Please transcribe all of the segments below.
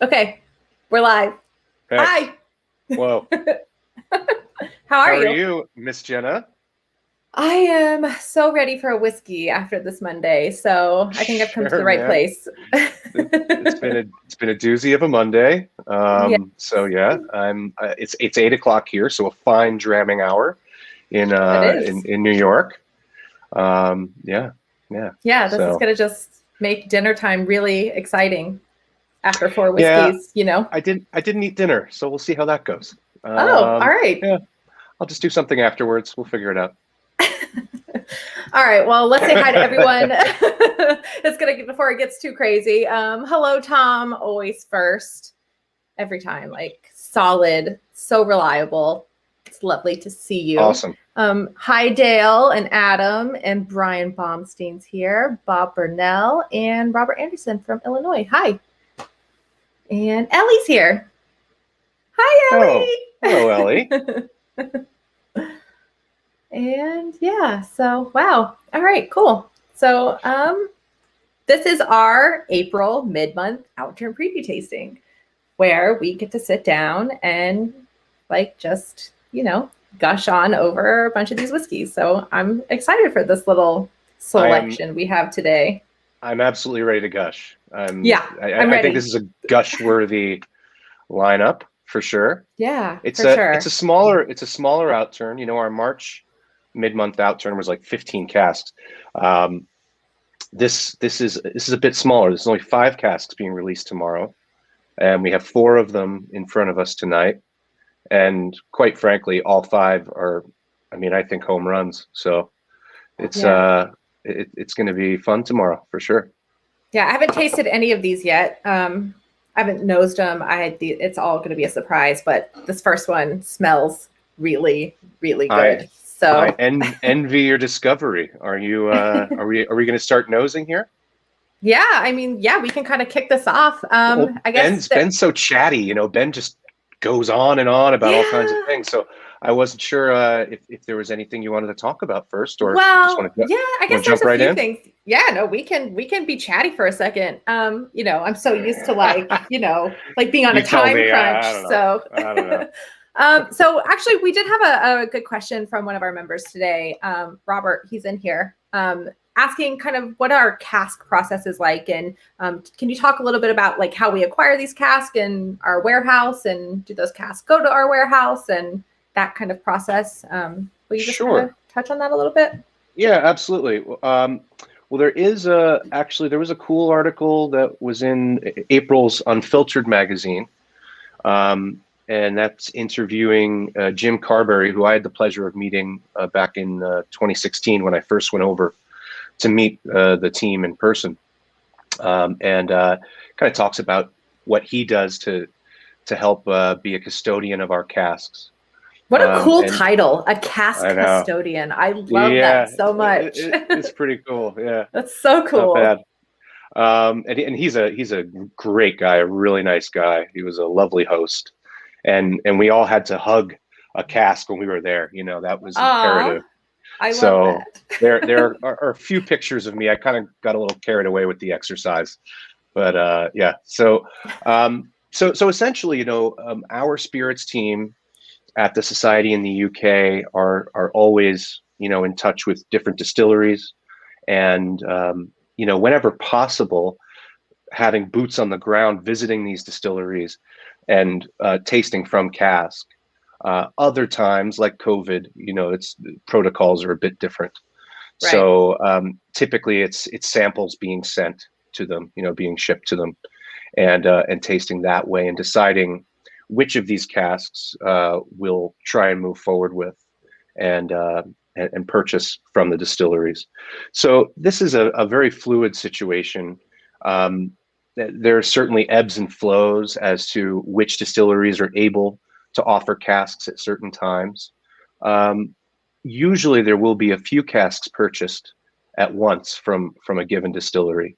Okay, we're live. Heck, Hi. whoa. How How are are you? you, Miss Jenna? I am so ready for a whiskey after this Monday, so I think I've come to Sure, the right man. place. It's been a doozy of a Monday. Yeah, So yeah, it's 8 o'clock here, so a fine dramming hour in it uh in, is. in New York. Yeah, yeah. Yeah, this is So gonna just make dinner time really exciting after four yeah, whiskeys, you know? I didn't eat dinner, so we'll see how that goes. Oh, all right. Yeah, I'll just do something afterwards. We'll figure it out. All right. Well, let's say hi to everyone. It's gonna get before it gets too crazy. Hello, Tom. Always first, every time. Like solid, so reliable. It's lovely to see you. Awesome. Hi, Dale and Adam and Brian Baumstein's here. Bob Burnell and Robert Anderson from Illinois. Hi. And Ellie's here. Oh, hello, Hi, Ellie. Ellie. And yeah, so wow. All right, cool. So this is our April mid-month Outturn preview tasting, where we get to sit down and like just, gush on over a bunch of these whiskeys. So I'm excited for this little I am selection we have today. I'm absolutely ready to gush. Yeah, I'm I think ready. this is a gush-worthy lineup for sure. Yeah, It's for a it's a sure. smaller it's a smaller outturn. Our March mid-month outturn was like 15 casks. Um, this is a bit smaller. There's only 5 casks being released tomorrow, and we have 4 of them in front of us tonight. And quite frankly, all 5 are, I mean, I think home runs. So it's Yeah. uh it's going to be fun tomorrow for sure. Yeah, I haven't tasted any of these yet. I haven't nosed them. It's all going to be a surprise, but this first one smells really, really I good. I So envy your discovery. Are we going to start nosing here? yeah, I mean, yeah, we can kind of kick this off. Well, I guess Ben's so chatty. Ben just goes on and on about all kinds of yeah. things. So I wasn't sure if there was anything you wanted to talk about first, or if you just Well, yeah, I guess want to there's jump a right few in. things. Yeah, no, we can be chatty for a second. I'm so used to like being on a You tell time me. I crunch. don't know. So I don't know. so actually we did have a good question from one of our members today. Robert, he's in here. Asking kind of what our cask process is like, and can you talk a little bit about like how we acquire these casks in our warehouse, and do those casks go to our warehouse, and that kind of process? Will you just kind of Sure. touch on that a little bit? Yeah, absolutely. Well, there was a cool article that was in April's Unfiltered magazine, and that's interviewing Jim Carberry, who I had the pleasure of meeting back in 2016 when I first went over to meet the team in person, and kind of talks about what he does to help be a custodian of our casks. What a cool And title, a cask I know, custodian. I love that yeah, so much. it's pretty cool. Yeah, That's so it's not cool. bad. And he's a great guy, a really nice guy. He was a lovely host, and we all had to hug a cask when we were there. That was Aw, imperative. I love So that. there are a few pictures of me. I kind of got a little carried away with the exercise, but yeah. So essentially, our spirits team at the society in the UK are always in touch with different distilleries, and whenever possible, having boots on the ground, visiting these distilleries, and tasting from cask. Other times, like COVID, it's protocols are a bit different. Right. So typically, it's samples being sent to them, being shipped to them, and tasting that way, and deciding which of these casks we'll try and move forward with, and and purchase from the distilleries. So this is a very fluid situation. Um, there are certainly ebbs and flows as to which distilleries are able to offer casks at certain times. Um, Usually, there will be a few casks purchased at once from a given distillery.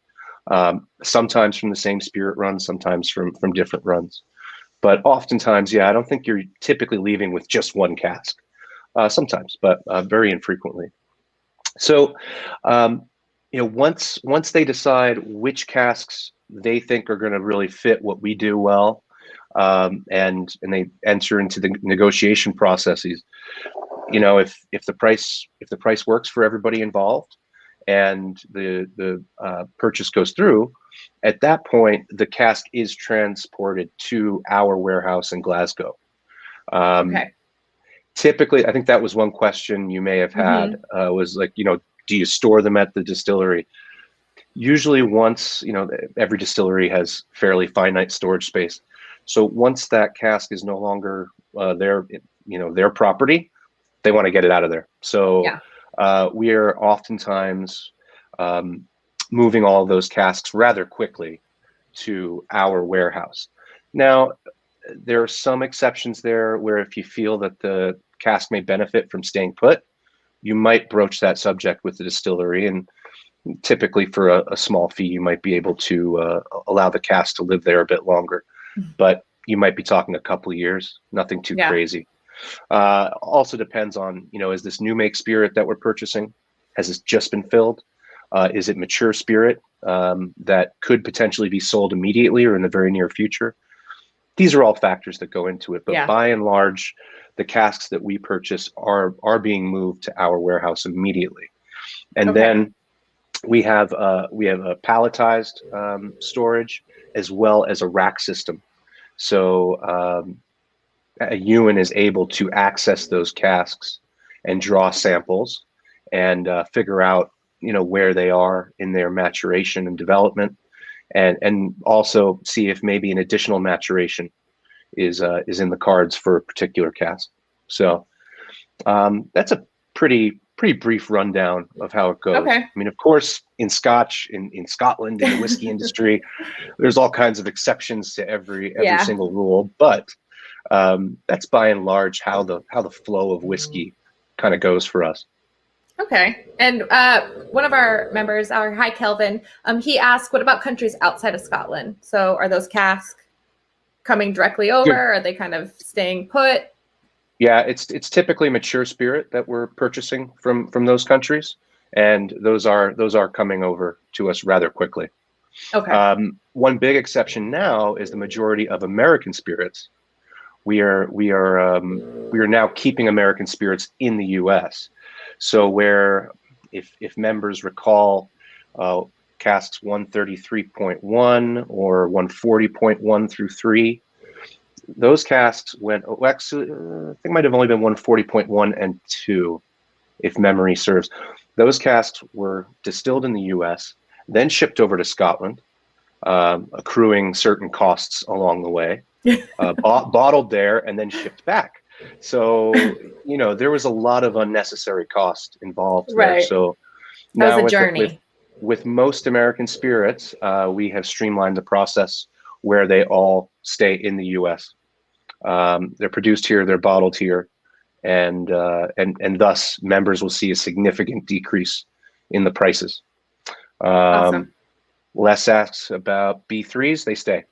Sometimes from the same spirit run, sometimes from different runs. But oftentimes, yeah, I don't think you're typically leaving with just one cask. Sometimes, but very infrequently. So, once they decide which casks they think are going to really fit what we do well, and they enter into the negotiation processes. You know, if the price works for everybody involved, and the purchase goes through, at that point the cask is transported to our warehouse in Glasgow. Okay. Typically, I think that was one question you may have had, was like, you know, do you store them at the distillery? Usually once, you know, every distillery has fairly finite storage space. So once that cask is no longer their, you know, their property, they want to get it out of there. So we are oftentimes moving all of those casks rather quickly to our warehouse. Now, there are some exceptions there where if you feel that the cask may benefit from staying put, you might broach that subject with the distillery, and typically for a small fee, you might be able to allow the cask to live there a bit longer. But you might be talking a couple of years, nothing too crazy. Also depends on, you know, is this new make spirit that we're purchasing? Has this just been filled? Is it mature spirit that could potentially be sold immediately or in the very near future? These are all factors that go into it, but by and large, the casks that we purchase are being moved to our warehouse immediately. And then we have a palletized storage as well as a rack system. So a Ewan is able to access those casks and draw samples and figure out, you know, where they are in their maturation and development, and also see if maybe an additional maturation is in the cards for a particular cask. So that's a pretty brief rundown of how it goes. I mean, of course, in Scotch, in Scotland, in the whiskey industry, there's all kinds of exceptions to every single rule, but that's by and large how the flow of whiskey kind of goes for us. Okay. And one of our members, our Hi Kelvin, he asked, what about countries outside of Scotland? So are those casks coming directly over? Are they kind of staying put? Yeah, it's typically mature spirit that we're purchasing from those countries, and those are coming over to us rather quickly. Okay. One big exception now is the majority of American spirits. We are now keeping American spirits in the U.S. So where, if members recall, casks 133.1 or 140.1 through 3, those casks went, actually, I think it might have only been 140.1 and 2, if memory serves. Those casks were distilled in the U.S., then shipped over to Scotland, accruing certain costs along the way, bottled there, and then shipped back. So, you know, there was a lot of unnecessary cost involved there. So that was a journey. With most American spirits, we have streamlined the process where they all stay in the U.S. They're produced here, they're bottled here, and thus members will see a significant decrease in the prices. Awesome. Less asks about B3s, they stay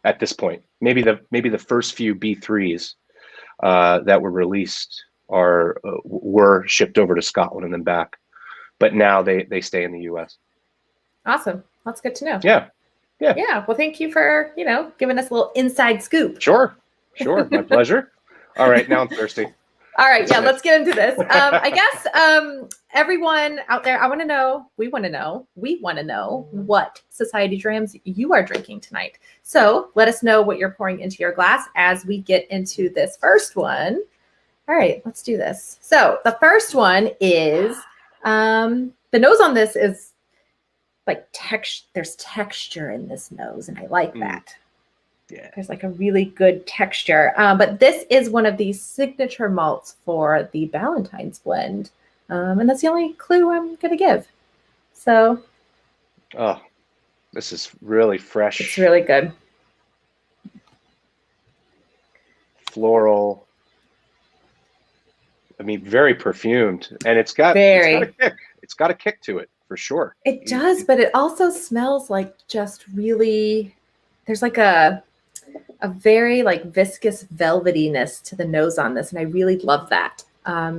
at this point. Maybe the first few B3s that were released were shipped over to Scotland and then back, but now they stay in the U.S. Awesome, that's good to know. Yeah. Well, thank you for giving us a little inside scoop. Sure, my pleasure. All right, now I'm thirsty. All right, let's get into this. I guess everyone out there, we want to know what Society Drams you are drinking tonight. So let us know what you're pouring into your glass as we get into this first one. All right, let's do this. So the first one is, the nose on this is like there's texture in this nose, and I like that. Yeah, there's like a really good texture. But this is one of the signature malts for the Valentine's blend. And that's the only clue I'm going to give. So. Oh, this is really fresh. It's really good. Floral. I mean, very perfumed. And it's got a kick. It's got a kick to it, for sure. It does, but it also smells like just really, there's like a very like viscous velvetyness to the nose on this, and I really love that.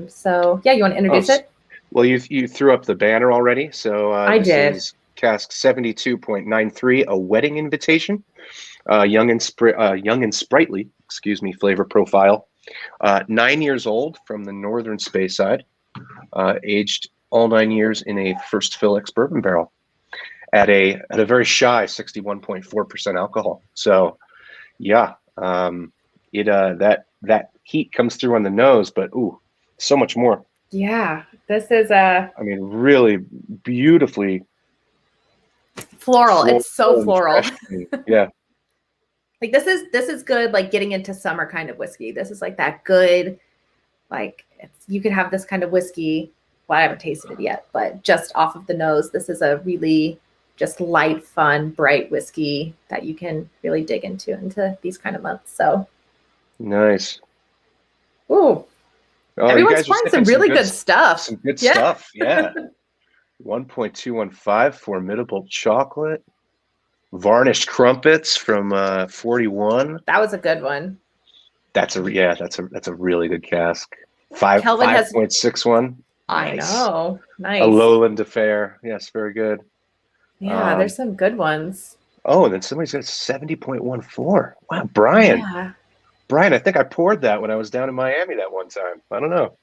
So yeah, you want to introduce it? Well, you threw up the banner already, so I did. Is cask 72.93, a wedding invitation. Young and sprightly, excuse me, flavor profile. 9 years old from the northern Speyside, aged all 9 years in a first fill ex bourbon barrel at a very shy 61.4% alcohol. So yeah, that heat comes through on the nose, but ooh, so much more. Yeah, this is I mean, really beautifully floral. It's so and floral. fresh. Yeah. Like this is good, like getting into summer kind of whiskey. This is like that good, like you could have this kind of whiskey. Well, I haven't tasted it yet, but just off of the nose, this is a really just light, fun, bright whiskey that you can really dig into these kind of months. So Nice. ooh. Oh, Everyone's pouring some really good stuff. Some good stuff, yeah. 1.215 formidable chocolate. Varnished crumpets from 41. That was a good one. That's a really good cask. Kelvin has 5.61. I Nice. know. Nice. A Lowland Affair. Yes, very good. Yeah, there's some good ones. Oh, and then somebody said 70.14. Wow, Brian. Yeah. Brian, I think I poured that when I was down in Miami that one time. I don't know.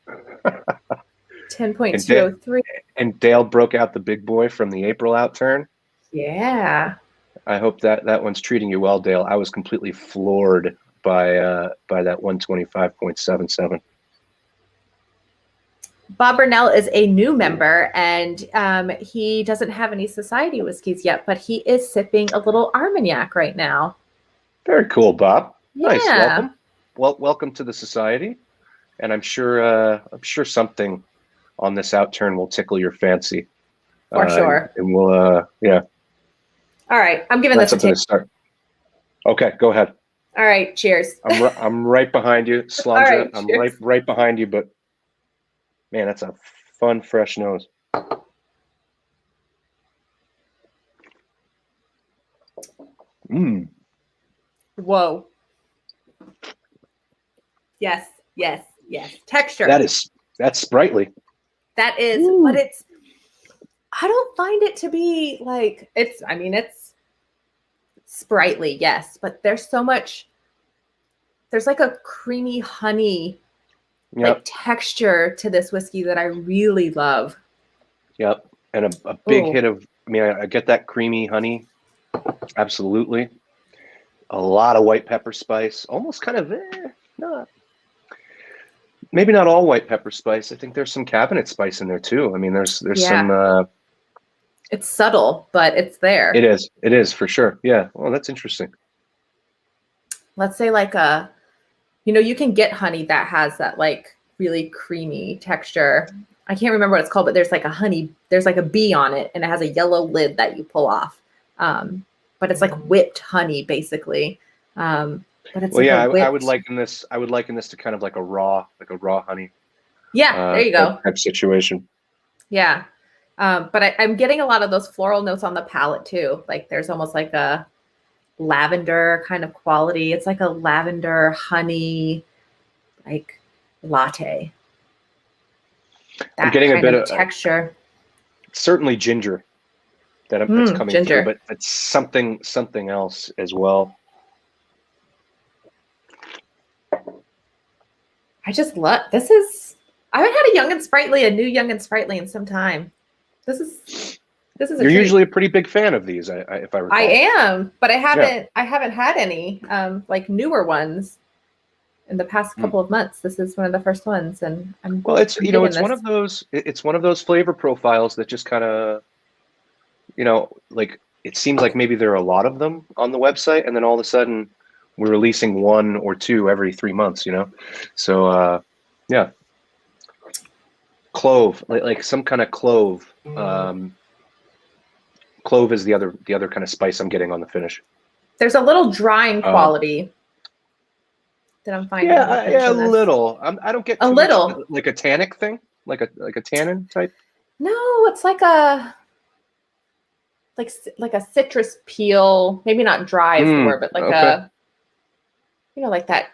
10.203. And Dale broke out the big boy from the April Outturn. Yeah. I hope that one's treating you well, Dale. I was completely floored by that 125.77. Bob Burnell is a new member, and he doesn't have any society whiskeys yet, but he is sipping a little Armagnac right now. Very cool, Bob. Yeah. Nice. Welcome. Well, welcome to the society. And I'm sure something on this Outturn will tickle your fancy. For sure. And we'll yeah. All right. I'm giving this a something to start. Okay, go ahead. All right. Cheers. I'm right behind you, Slanja. Right, I'm cheers. right behind you, but man, that's a fun, fresh nose. Mmm. Whoa. Yes. Yes. Yes. Texture. That's sprightly. That is, Ooh. but I don't find it to be like it's sprightly, yes, but there's like a creamy honey like texture to this whiskey that I really love. Yep. And a big hit of, I get that creamy honey. Absolutely. A lot of white pepper spice, almost kind of, maybe not all white pepper spice. I think there's some cabinet spice in there too. I mean, there's some, it's subtle, but it's there. It is for sure. Yeah. Well, that's interesting. Let's say like you can get honey that has that like really creamy texture. I can't remember what it's called, but there's like a bee on it and it has a yellow lid that you pull off. But it's like whipped honey basically. But it's I would liken this to kind of like a raw honey. Yeah, there you go. Type situation. Yeah. But I'm getting a lot of those floral notes on the palate too. Like there's almost like a lavender kind of quality. It's like a lavender honey, like latte. I'm getting a bit of texture. Certainly ginger that's coming through, but it's something else as well. I just love this. I haven't had a new young and sprightly in some time. This is You're usually a pretty big fan of these, if I recall. I am, but I haven't had any like newer ones in the past couple of months. This is one of the first ones, and it's one of those flavor profiles that just kind of, like it seems like maybe there are a lot of them on the website, and then all of a sudden we're releasing one or two every 3 months. So yeah, clove, like some kind of clove. Clove is the other kind of spice I'm getting on the finish. There's a little drying quality that I'm finding. Yeah, a little. I don't get a little much, like a tannic thing, like a tannin type. No, it's like a citrus peel. Maybe not dry is the word, but like a like that.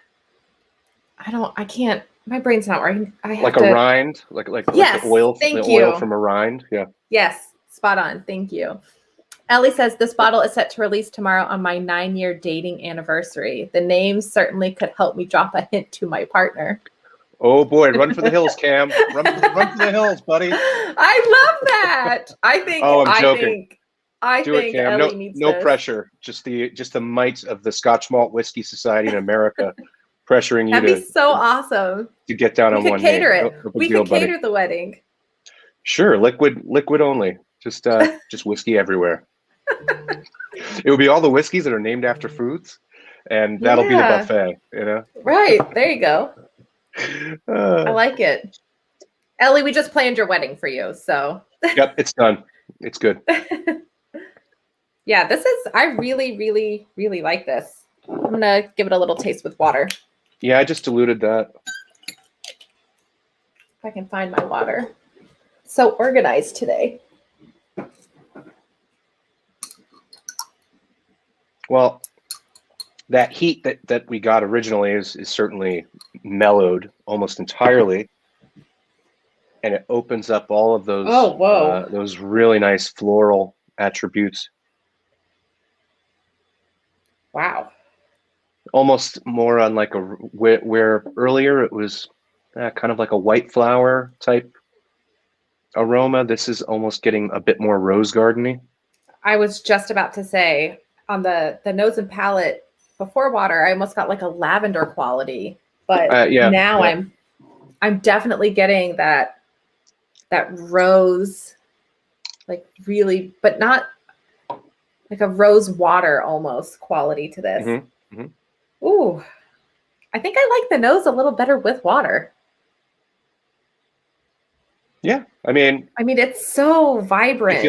I can't. My brain's not working. I have like a rind, like yes, the oil. Thank the you. oil from a rind. Yeah. Yes, spot on. Thank you. Ellie says this bottle is set to release tomorrow on my 9-year dating anniversary. The name certainly could help me drop a hint to my partner. Oh boy, run for the hills, Cam. Run for the hills, buddy. I love that. I think. Oh, I'm joking. I Do think it, Cam. Ellie needs No this. pressure. Just the might of the Scotch Malt Whiskey Society in America pressuring you That'd be so awesome. to get down We on could one cater knee. it. No big We deal, could buddy. cater the wedding. Sure, liquid only. Just whiskey everywhere. It would be all the whiskeys that are named after foods, and that'll be the buffet. You know. Right there, you go. I like it. Ellie, we just planned your wedding for you, so. Yep, it's done. It's good. Yeah, I really, really, really like this. I'm gonna give it a little taste with water. Yeah, I just diluted that. If I can find my water. So organized today. Well, that heat that we got originally is certainly mellowed almost entirely, and it opens up all of those those really nice floral attributes. Wow. Almost more on like where earlier it was kind of like a white flower type aroma. This is almost getting a bit more rose gardeny. I was just about to say on the nose and palate before water, I almost got like a lavender quality, but now I'm definitely getting that rose, like really, but not like a rose water almost quality to this. Mm-hmm. Mm-hmm. Ooh, I think I like the nose a little better with water. Yeah, I mean, it's so vibrant.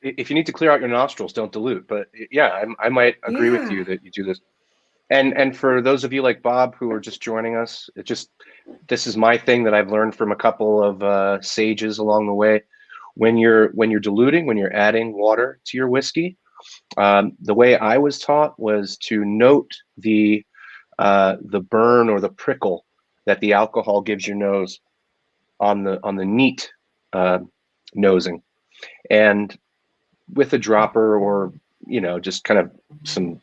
If you need to clear out your nostrils, don't dilute. But yeah, I might agree with you that you do this. And for those of you like Bob who are just joining us, this is my thing that I've learned from a couple of sages along the way. When you're diluting, when you're adding water to your whiskey, the way I was taught was to note the burn or the prickle that the alcohol gives your nose on the neat nosing, and with a dropper or just kind of some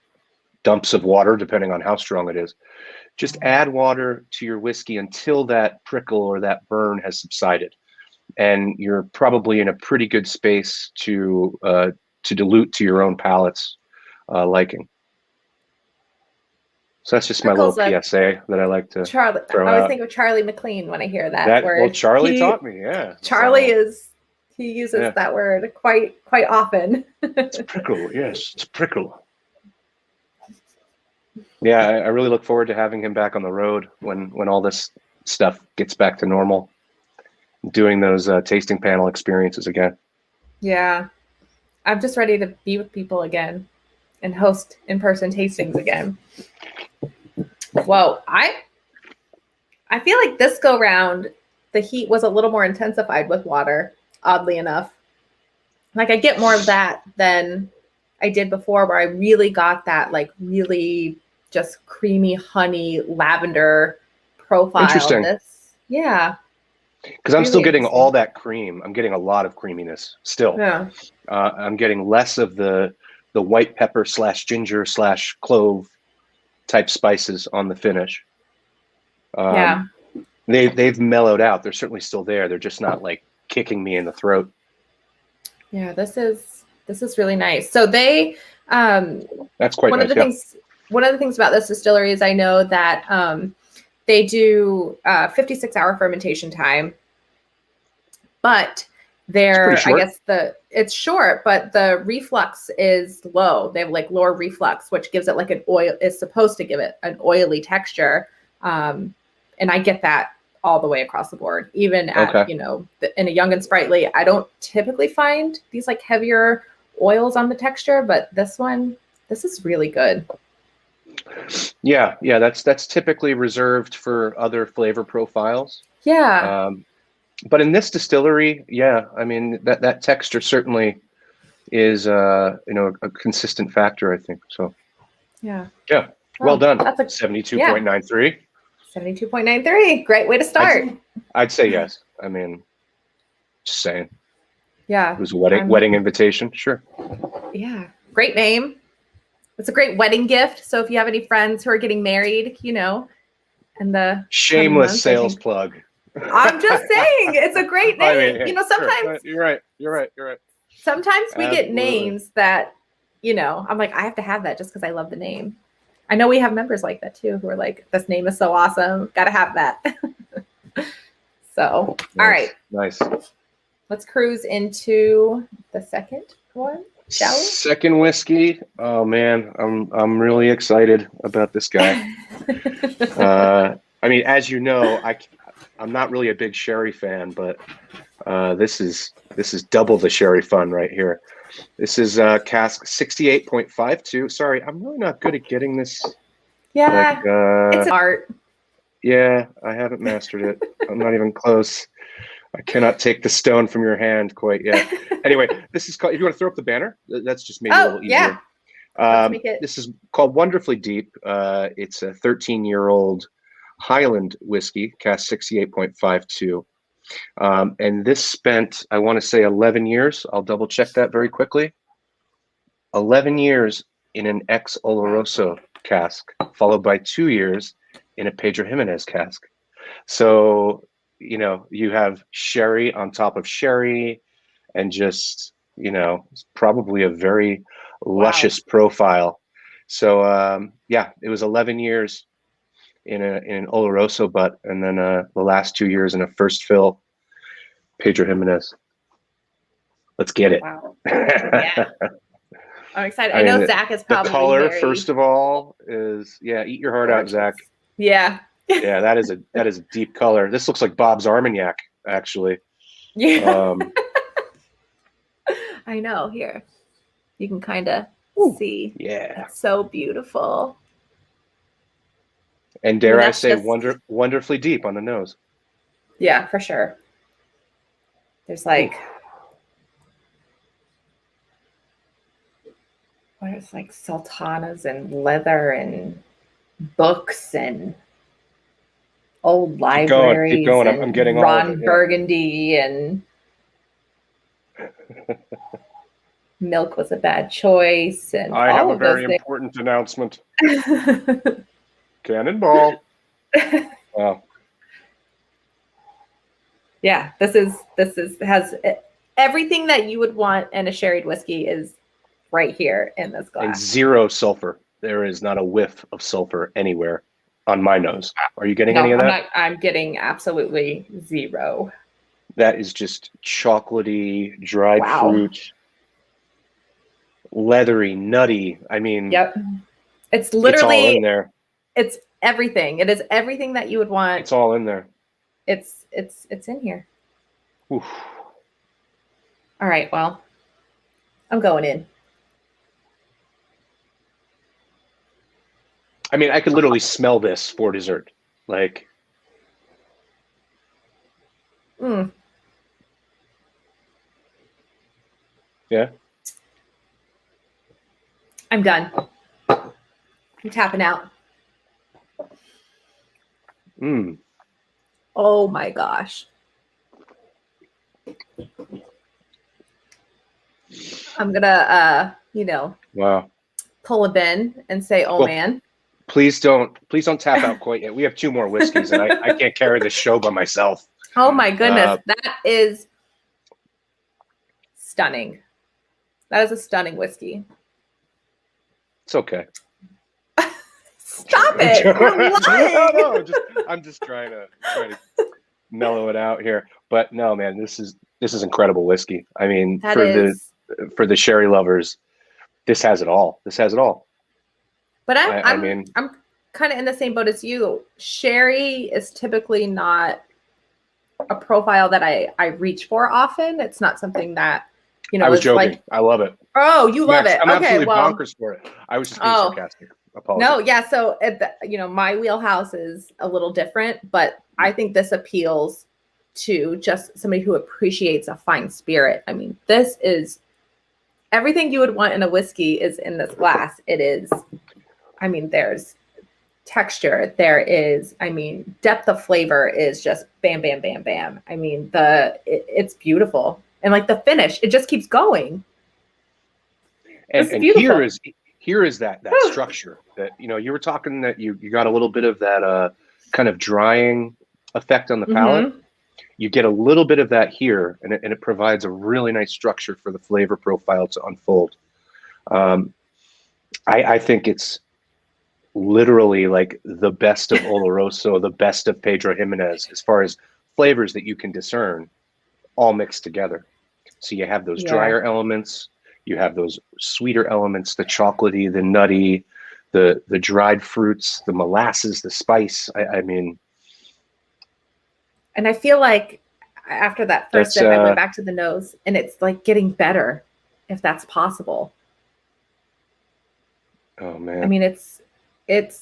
dumps of water, depending on how strong it is, just add water to your whiskey until that prickle or that burn has subsided, and you're probably in a pretty good space to dilute to your own palate's liking. So that's just my little PSA that I like to throw out. I always think of Charlie McLean when I hear that word. Well, Charlie taught me, yeah. Charlie he uses that word quite often. It's prickle, yes, it's prickle. Yeah, I really look forward to having him back on the road when all this stuff gets back to normal, doing those tasting panel experiences again. Yeah. I'm just ready to be with people again and host in-person tastings again. Whoa, I feel like this go round, the heat was a little more intensified with water, oddly enough. Like I get more of that than I did before, where I really got that like really just creamy honey lavender profile. Interesting. Yeah. Because I'm still getting all that cream. I'm getting a lot of creaminess still. Yeah. I'm getting less of the white pepper / ginger / clove type spices on the finish. They've mellowed out. They're certainly still there. They're just not like kicking me in the throat. Yeah, this is really nice. So they that's quite nice. One of the things about this distillery is I know that they do 56-hour fermentation time, but it's short, but the reflux is low. They have like lower reflux, which gives it like is supposed to give it an oily texture. And I get that all the way across the board, even at, in a Young and Sprightly. I don't typically find these like heavier oils on the texture, but this is really good. Yeah. That's typically reserved for other flavor profiles. Yeah. But in this distillery, I mean that texture certainly is a consistent factor, I think. So yeah. Well done. That's a 72.93. 72.93. Great way to start. I'd say yes. I mean, just saying. Yeah. It was a wedding invitation. Sure. Yeah, great name. It's a great wedding gift. So if you have any friends who are getting married, in the Shameless sales plug. I'm just saying, it's a great name. I mean, hey, Sometimes sure. You're right. Sometimes we Absolutely. get names that, I'm like, I have to have that just because I love the name. I know we have members like that too, who are like, this name is so awesome. Got to have that. So, nice. All right. Nice. Let's cruise into the second one, shall we? Second whiskey. Oh man, I'm really excited about this guy. I mean, as you know, I'm not really a big sherry fan, but this is double the sherry fun right here. This is Cask 68.52. Sorry, I'm really not good at getting this. Yeah, it's an art. Yeah, I haven't mastered it. I'm not even close. I cannot take the stone from your hand quite yet. Anyway, this is called, if you want to throw up the banner, that's just maybe a little easier. Yeah. This is called Wonderfully Deep. It's a 13-year-old Highland whiskey, Cask 68.52. And this spent, I want to say 11 years. I'll double check that very quickly. 11 years in an ex Oloroso cask, followed by 2 years in a Pedro Jimenez cask. So, you have sherry on top of sherry, and just, it's probably a very luscious profile. So, yeah, it was 11 years in an Oloroso butt, and then the last 2 years in a first fill Pedro Jimenez. Let's get it. Wow. Yeah. I'm excited. I know Zach is probably the color. First of all, is eat your heart out, Zach. Yeah. Yeah, that is a deep color. This looks like Bob's Armagnac, actually. Yeah. I know. Here, you can kind of see. Yeah. It's so beautiful. And dare I say, wonderfully deep on the nose. Yeah, for sure. There's like, it's like sultanas and leather and books and old libraries. Keep going. And I'm getting Ron all of it, Burgundy and milk was a bad choice. And I have a very important announcement. Cannonball. Wow. Yeah, this has everything that you would want in a sherried whiskey is right here in this glass. And zero sulfur. There is not a whiff of sulfur anywhere on my nose. Are you getting any of that? I'm getting absolutely zero. That is just chocolatey, dried fruit, leathery, nutty. I mean, yep. It's literally all in there. It's everything. It is everything that you would want. It's all in there. It's in here. Oof. All right, well, I'm going in. I mean, I could literally smell this for dessert. Like, yeah. I'm done. I'm tapping out. Oh my gosh. I'm gonna wow, pull a bin and say, oh man. Please don't tap out quite yet. We have 2 more whiskeys, and I can't carry this show by myself. Oh my goodness. That is stunning. That is a stunning whiskey. It's okay. Stop it. You're lying. No, I'm just trying to mellow it out here. But no, man, this is incredible whiskey. I mean, for the sherry lovers, this has it all. This has it all. But I'm kind of in the same boat as you. Sherry is typically not a profile that I reach for often. It's not something that, I was joking. I love it. Oh, you love it. I'm absolutely bonkers for it. I was just being sarcastic. Apologies. No, yeah. So, my wheelhouse is a little different, but I think this appeals to just somebody who appreciates a fine spirit. I mean, this is everything you would want in a whiskey is in this glass. It is, there's texture. There is, depth of flavor is just bam, bam, bam, bam. It's beautiful. And like the finish, it just keeps going. This is And beautiful. here is that structure that, you were talking that you got a little bit of that kind of drying effect on the palate. Mm-hmm. You get a little bit of that here, and it provides a really nice structure for the flavor profile to unfold. I think it's literally like the best of Oloroso, the best of Pedro Jimenez, as far as flavors that you can discern, all mixed together. So you have those Yeah. drier elements, you have those sweeter elements, the chocolatey, the nutty, the dried fruits, the molasses, the spice. I mean, And I feel like after that first that's sip, I went back to the nose, and it's like getting better, if that's possible. oh I man. mean, it's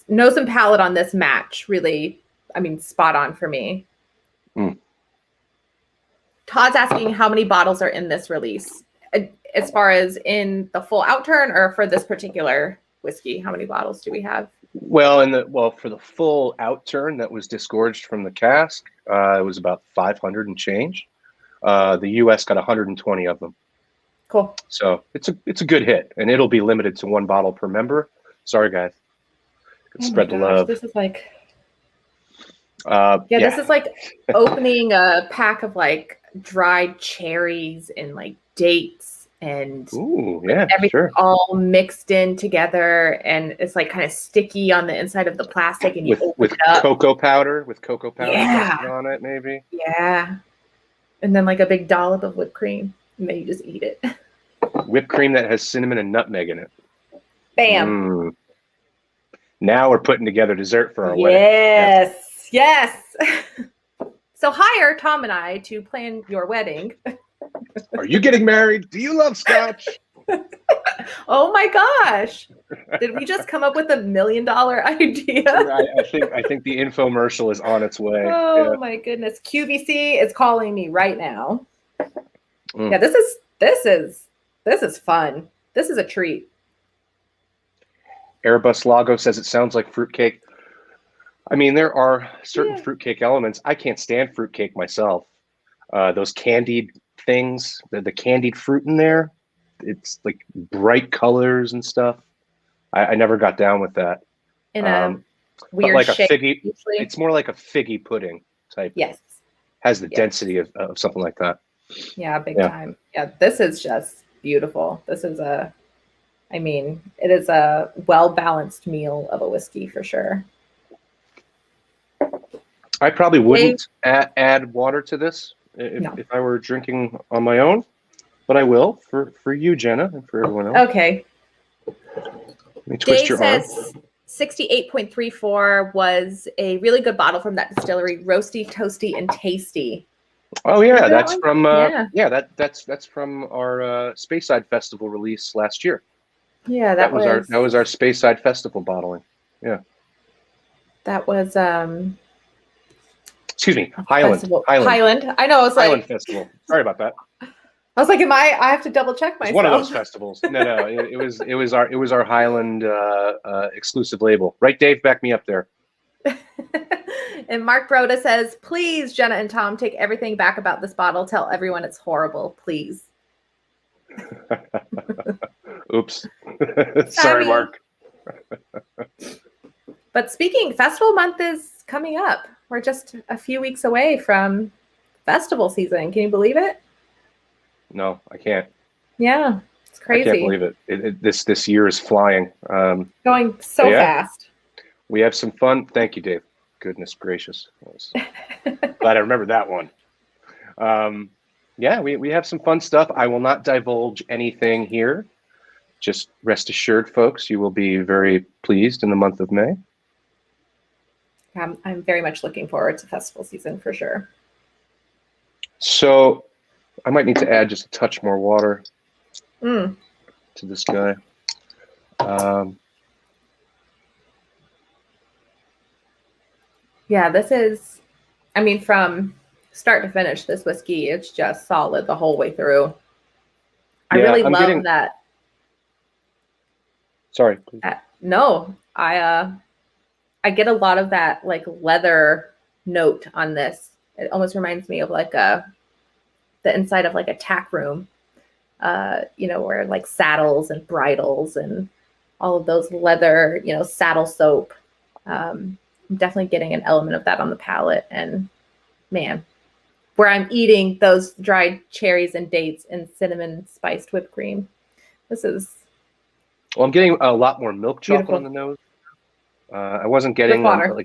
nose and palate on this match really, I mean, spot on for me. Mm. Todd's asking how many bottles are in this release, as far as in the full Outturn or for this particular whiskey. How many bottles do we have? Well, for the full Outturn that was disgorged from the cask, it was about 500 and change. The U.S. got 120 of them. Cool. So it's a good hit, and it'll be limited to 1 bottle per member. Sorry, guys. Spread the love. This is like, yeah, this is like opening a pack of like dried cherries and like dates and ooh, yeah, everything sure. all mixed in together, and it's like kind of sticky on the inside of the plastic, and you with open it up. cocoa powder Yeah. dusted on it, maybe. Yeah. And then like a big dollop of whipped cream, and then you just eat it. Whipped cream that has cinnamon and nutmeg in it. Bam. Now we're putting together dessert for our wedding. Yes. So hire Tom and I to plan your wedding. Are you getting married? Do you love scotch? Oh my gosh. Did we just come up with $1 million idea? I think the infomercial is on its way. Oh my goodness. QVC is calling me right now. Mm. Yeah, this is fun. This is a treat. Airbus Lago says it sounds like fruitcake. I mean, there are certain fruitcake elements. I can't stand fruitcake myself. Those candied things, the candied fruit in there, it's like bright colors and stuff. I never got down with that. In a weird like shape. A figgy, usually. it's more like a figgy pudding type. Yes. Has the density of something like that. Yeah, big time. Yeah, this is just beautiful. This is it is a well-balanced meal of a whiskey for sure. I probably wouldn't add water to this if I were drinking on my own, but I will for you, Jenna, and for everyone else. Okay. Let me twist Dave your says 68.34 was a really good bottle from that distillery, roasty, toasty, and tasty. Oh yeah, that's from that's from our Speyside Festival release last year. Yeah, that was our Speyside Festival bottling. Yeah. That was excuse me, Highland. I know, it's Highland like Festival. Sorry about that. I was like, I have to double check myself. It's one of those festivals. No, it was our Highland exclusive label. Right, Dave? Back me up there. And Mark Broda says, please, Jenna and Tom, take everything back about this bottle. Tell everyone it's horrible, please. Oops. Sorry, Mark. But speaking, festival month is coming up. We're just a few weeks away from festival season. Can you believe it? No, I can't. Yeah, it's crazy. I can't believe it. This year is flying. Going so fast. We have some fun. Thank you, Dave. Goodness gracious. Glad I remembered that one. We have some fun stuff. I will not divulge anything here. Just rest assured, folks, you will be very pleased in the month of May. I'm very much looking forward to festival season for sure. So I might need to add just a touch more water to this guy. Yeah, this is, from start to finish, this whiskey, it's just solid the whole way through. I really love that. Sorry. No, I get a lot of that like leather note on this. It almost reminds me of like the inside of like a tack room. where like saddles and bridles and all of those leather, saddle soap. I'm definitely getting an element of that on the palate. And man, where I'm eating those dried cherries and dates and cinnamon spiced whipped cream. This is Well, I'm getting a lot more milk chocolate beautiful. on the nose. I wasn't getting With water.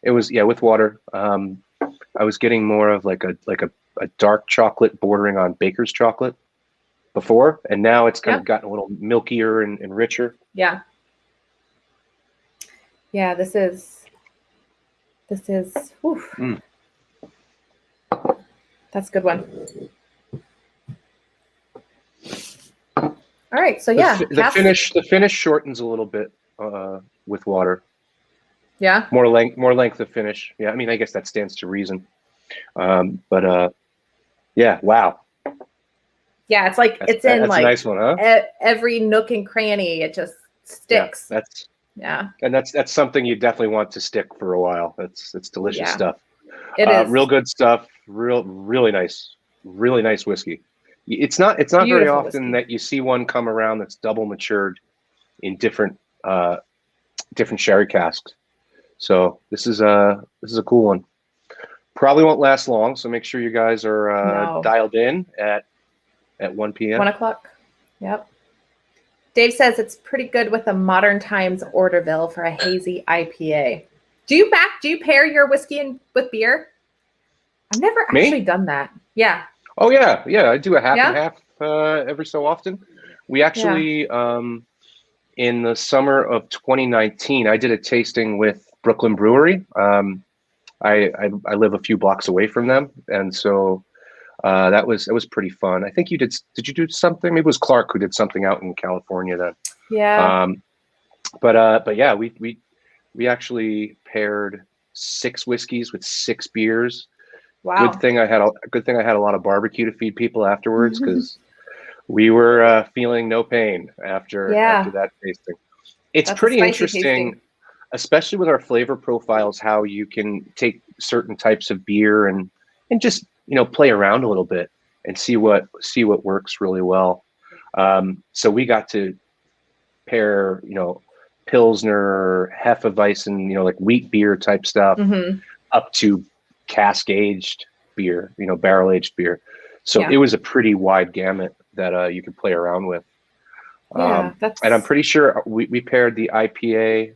it was with water. I was getting more of like a dark chocolate bordering on baker's chocolate before, and now it's kind of gotten a little milkier and richer. Yeah. Yeah, this is that's a good one. All right, so the finish shortens a little bit with water. Yeah. More length of finish. Yeah, I mean, I guess that stands to reason. But yeah, wow. Yeah, it's like it's in like a nice one, huh? Every nook and cranny. It just sticks. Yeah, and that's something you definitely want to stick for a while. It's delicious stuff. It is real good stuff. Really nice whiskey. It's not very often that you see one come around that's double matured in different sherry casks. So this is a cool one. Probably won't last long, so make sure you guys are dialed in at 1 p.m. 1 o'clock. Yep. Dave says it's pretty good with a modern times Orderville for a hazy IPA. Do you pair your whiskey with beer? I've never actually done that. Yeah. Oh yeah. I do a half and half every so often. We actually in the summer of 2019, I did a tasting with Brooklyn Brewery. I live a few blocks away from them, and so that was pretty fun. I think you did. Did you do something? Maybe it was Clark who did something out in California then. Yeah. But yeah, we actually paired 6 whiskeys with 6 beers. Wow. Good thing I had a lot of barbecue to feed people afterwards, because we were feeling no pain after that tasting. That's pretty interesting. Tasting. Especially with our flavor profiles, how you can take certain types of beer and just play around a little bit and see what works really well. So we got to pair Pilsner, Hefeweizen, like wheat beer type stuff, up to cask aged beer, barrel aged beer. So it was a pretty wide gamut that you could play around with. And I'm pretty sure we paired the IPA.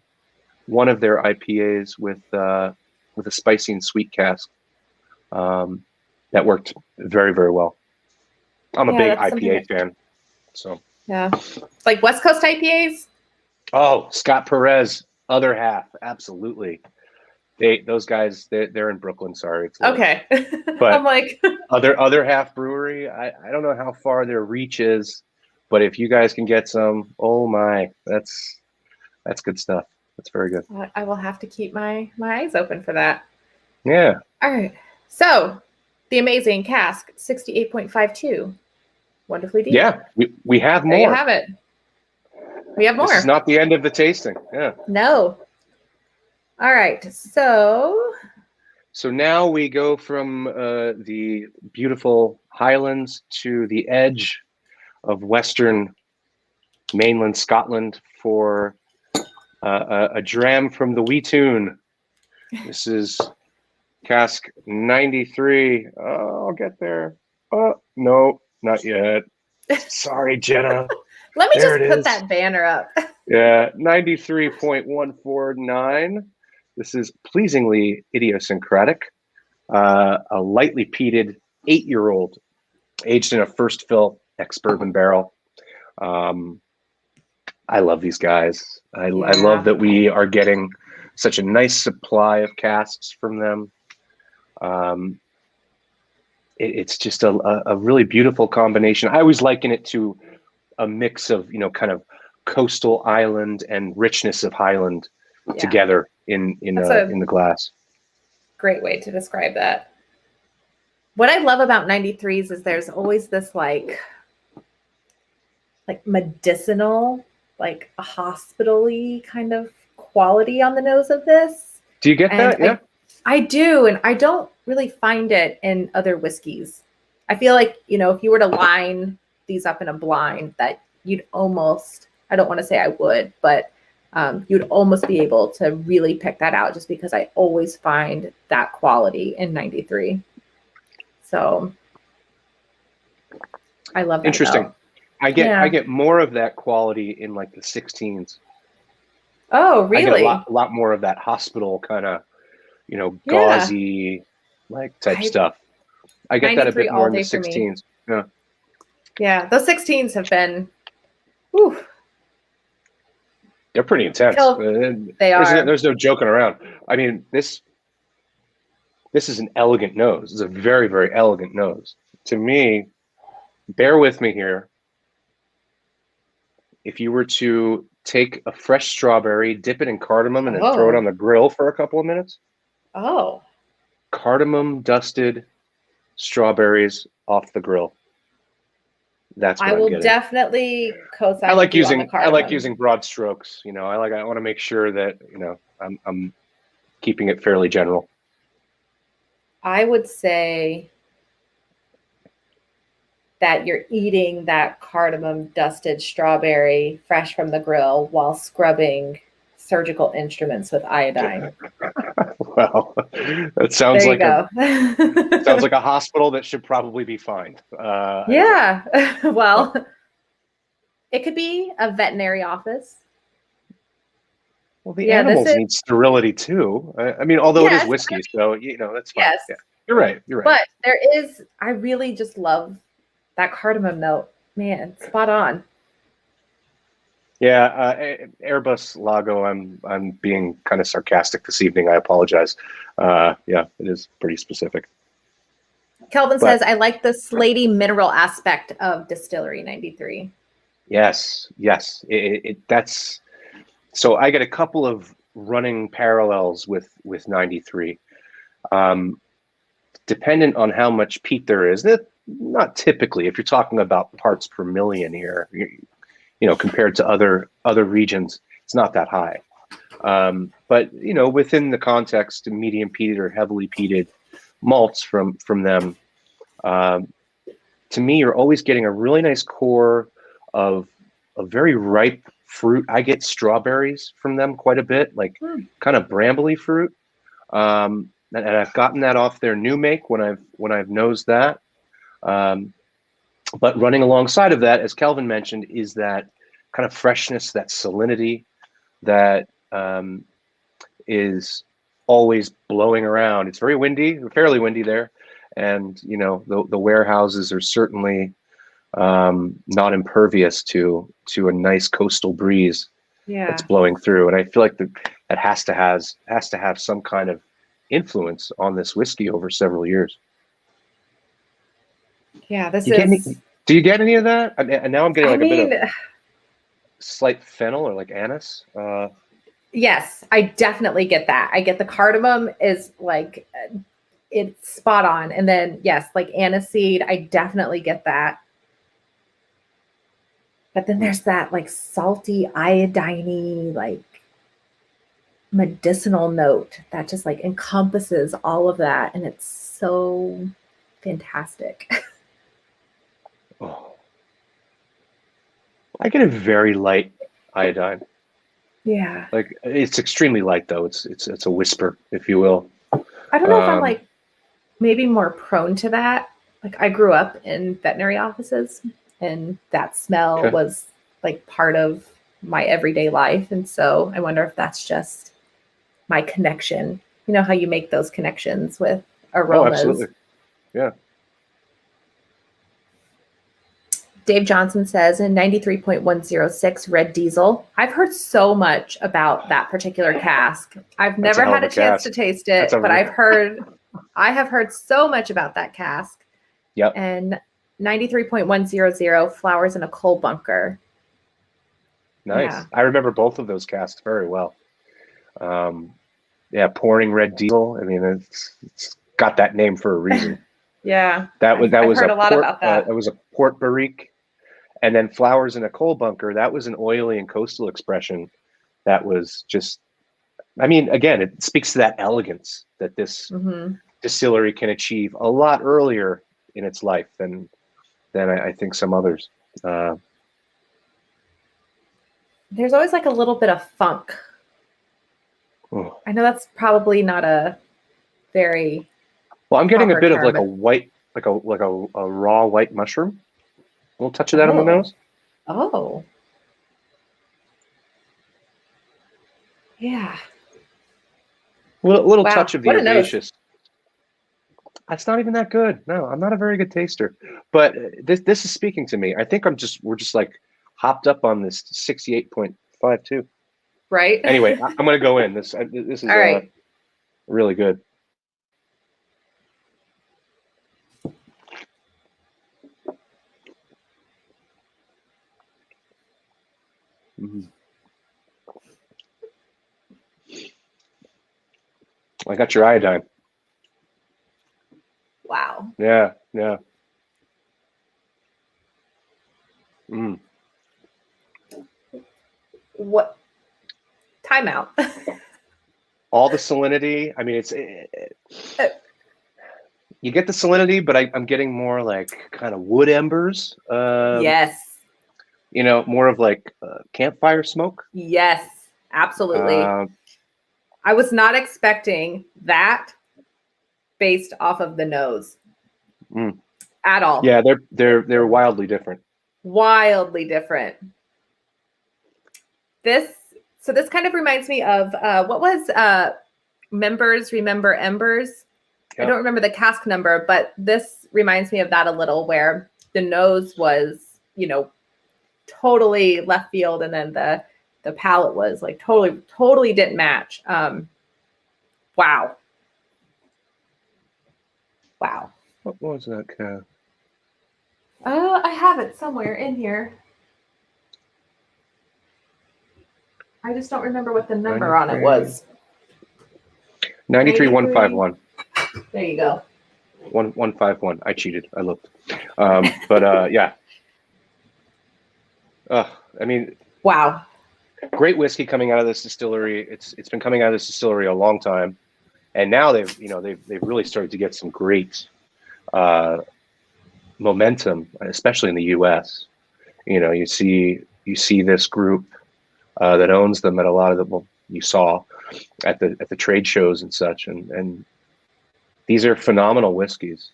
One of their IPAs with a spicy and sweet cask that worked very, very well. I'm a big IPA fan, so like West Coast IPAs. Oh, Scott Perez, other half, absolutely. Those guys, they're in Brooklyn. Sorry, it's okay. But I'm like other half brewery. I don't know how far their reach is, but if you guys can get some, oh my, that's good stuff. That's very good. I will have to keep my eyes open for that. Yeah. All right. So, the amazing Cask 68.52. Wonderfully deep. Yeah, we have more. There you have it. We have more. This is not the end of the tasting. Yeah. No. All right. So now we go from the beautiful Highlands to the edge of Western mainland Scotland for a dram from the Outturn. This is cask 93. Oh, I'll get there. No, not yet. Sorry, Jenna. Let me just put that banner up. Yeah, 93.149. This is pleasingly idiosyncratic. A lightly peated 8-year-old, aged in a first fill ex-bourbon barrel. I love these guys. I love that we are getting such a nice supply of casks from them. It's just a really beautiful combination. I always liken it to a mix of, kind of coastal island and richness of Highland together in the glass. Great way to describe that. What I love about 93s is there's always this like medicinal, like a hospital-y kind of quality on the nose of this. Do you get that? Yeah. I do, and I don't really find it in other whiskeys. I feel like, if you were to line these up in a blind that you'd almost, I don't want to say I would, but you'd almost be able to really pick that out just because I always find that quality in 93. So I love that. Interesting. Note. I get more of that quality in like the 16s. Oh, really? I get a lot more of that hospital kind of, gauzy like type stuff. I get that a bit more in the 16s. Yeah. Yeah, those 16s have been, whew. They're pretty intense. They are. There's no joking around. I mean, this is an elegant nose. It's a very, very elegant nose. To me, bear with me here. If you were to take a fresh strawberry, dip it in cardamom, and then throw it on the grill for a couple of minutes. Oh. Cardamom dusted strawberries off the grill. That's what I will definitely co-sign. I like using broad strokes. I want to make sure that I'm keeping it fairly general. I would say that you're eating that cardamom dusted strawberry fresh from the grill while scrubbing surgical instruments with iodine. Well, that sounds like sounds like a hospital that should probably be fined. Yeah. Well, it could be a veterinary office. Well, the animals need sterility too. I mean, although it is whiskey, so that's fine. Yes. Yeah, you're right. But I really just love that cardamom note. Man, spot on. Yeah, Airbus Lago. I'm being kind of sarcastic this evening. I apologize. Yeah, it is pretty specific. Kelvin says, I like the slaty mineral aspect of Distillery 93. Yes. That's so. I get a couple of running parallels with 93. Dependent on how much peat there is, not typically. If you're talking about parts per million here, compared to other regions, it's not that high. But within the context of medium peated or heavily peated malts from them, to me, you're always getting a really nice core of a very ripe fruit. I get strawberries from them quite a bit, like kind of brambly fruit. And I've gotten that off their new make when I've nosed that. But running alongside of that, as Kelvin mentioned, is that kind of freshness, that salinity that is always blowing around. It's very windy, fairly windy there. And, the warehouses are certainly not impervious to a nice coastal breeze that's blowing through. And I feel like that has to have some kind of influence on this whiskey over several years. Yeah, do you get any of that? And now I'm getting a bit of slight fennel or like anise. Yes, I definitely get that. I get the cardamom is like, it's spot on. And then yes, like aniseed, I definitely get that. But then there's that like salty, iodine-y, like medicinal note that just like encompasses all of that. And it's so fantastic. Oh. I get a very light iodine. Yeah. Like it's extremely light though. It's a whisper, if you will. I don't know if I'm like maybe more prone to that. Like I grew up in veterinary offices and that smell was like part of my everyday life. And so I wonder if that's just my connection. You know how you make those connections with aromas. Oh, absolutely. Yeah. Dave Johnson says in 93.106 Red Diesel. I've heard so much about that particular cask. I've never had a chance to taste it, but I have heard so much about that cask. Yep. And 93.100 Flowers in a Coal Bunker. Nice. Yeah. I remember both of those casks very well. Pouring Red Diesel. I mean, it's got that name for a reason. Yeah. That was heard a lot about that. It was a port barrique. And then Flowers in a Coal Bunker, that was an oily and coastal expression that was just, I mean, again, it speaks to that elegance that this distillery can achieve a lot earlier in its life than than I think some others. There's always like a little bit of funk. Oh. I know that's probably not a very Well, I'm getting a proper bit of term, like a but white, like a raw white mushroom. A little touch of that on the nose. Oh. Yeah. Little Wow. touch of the What a nose. herbaceous. That's not even that good. No, I'm not a very good taster. But this is speaking to me. I think we're just like hopped up on this 68.52. Right? Anyway, I'm gonna go in. This is All right. really good. Mm. I got your iodine. Wow. Yeah, yeah. Mm. What? Timeout. All the salinity. I mean, you get the salinity, but I'm getting more like kind of wood embers. Yes. You know, more of like campfire smoke. Yes. Absolutely. I was not expecting that based off of the nose at all. Yeah, they're wildly different. Wildly different. This kind of reminds me of what was Members Remember Embers? Yep. I don't remember the cask number, but this reminds me of that a little, where the nose was, you know, totally left field, and then the palate was like totally didn't match. Wow. Wow. What was that cask? I have it somewhere in here. I just don't remember what the number on it was. 93,151. There you go. 151. I cheated. I looked. But yeah. I mean, wow. Great whiskey coming out of this distillery. It's been coming out of this distillery a long time, and now they've really started to get some great momentum, especially in the U.S. You know, you see this group that owns them at a lot of the, well, you saw at the trade shows and such, and these are phenomenal whiskeys.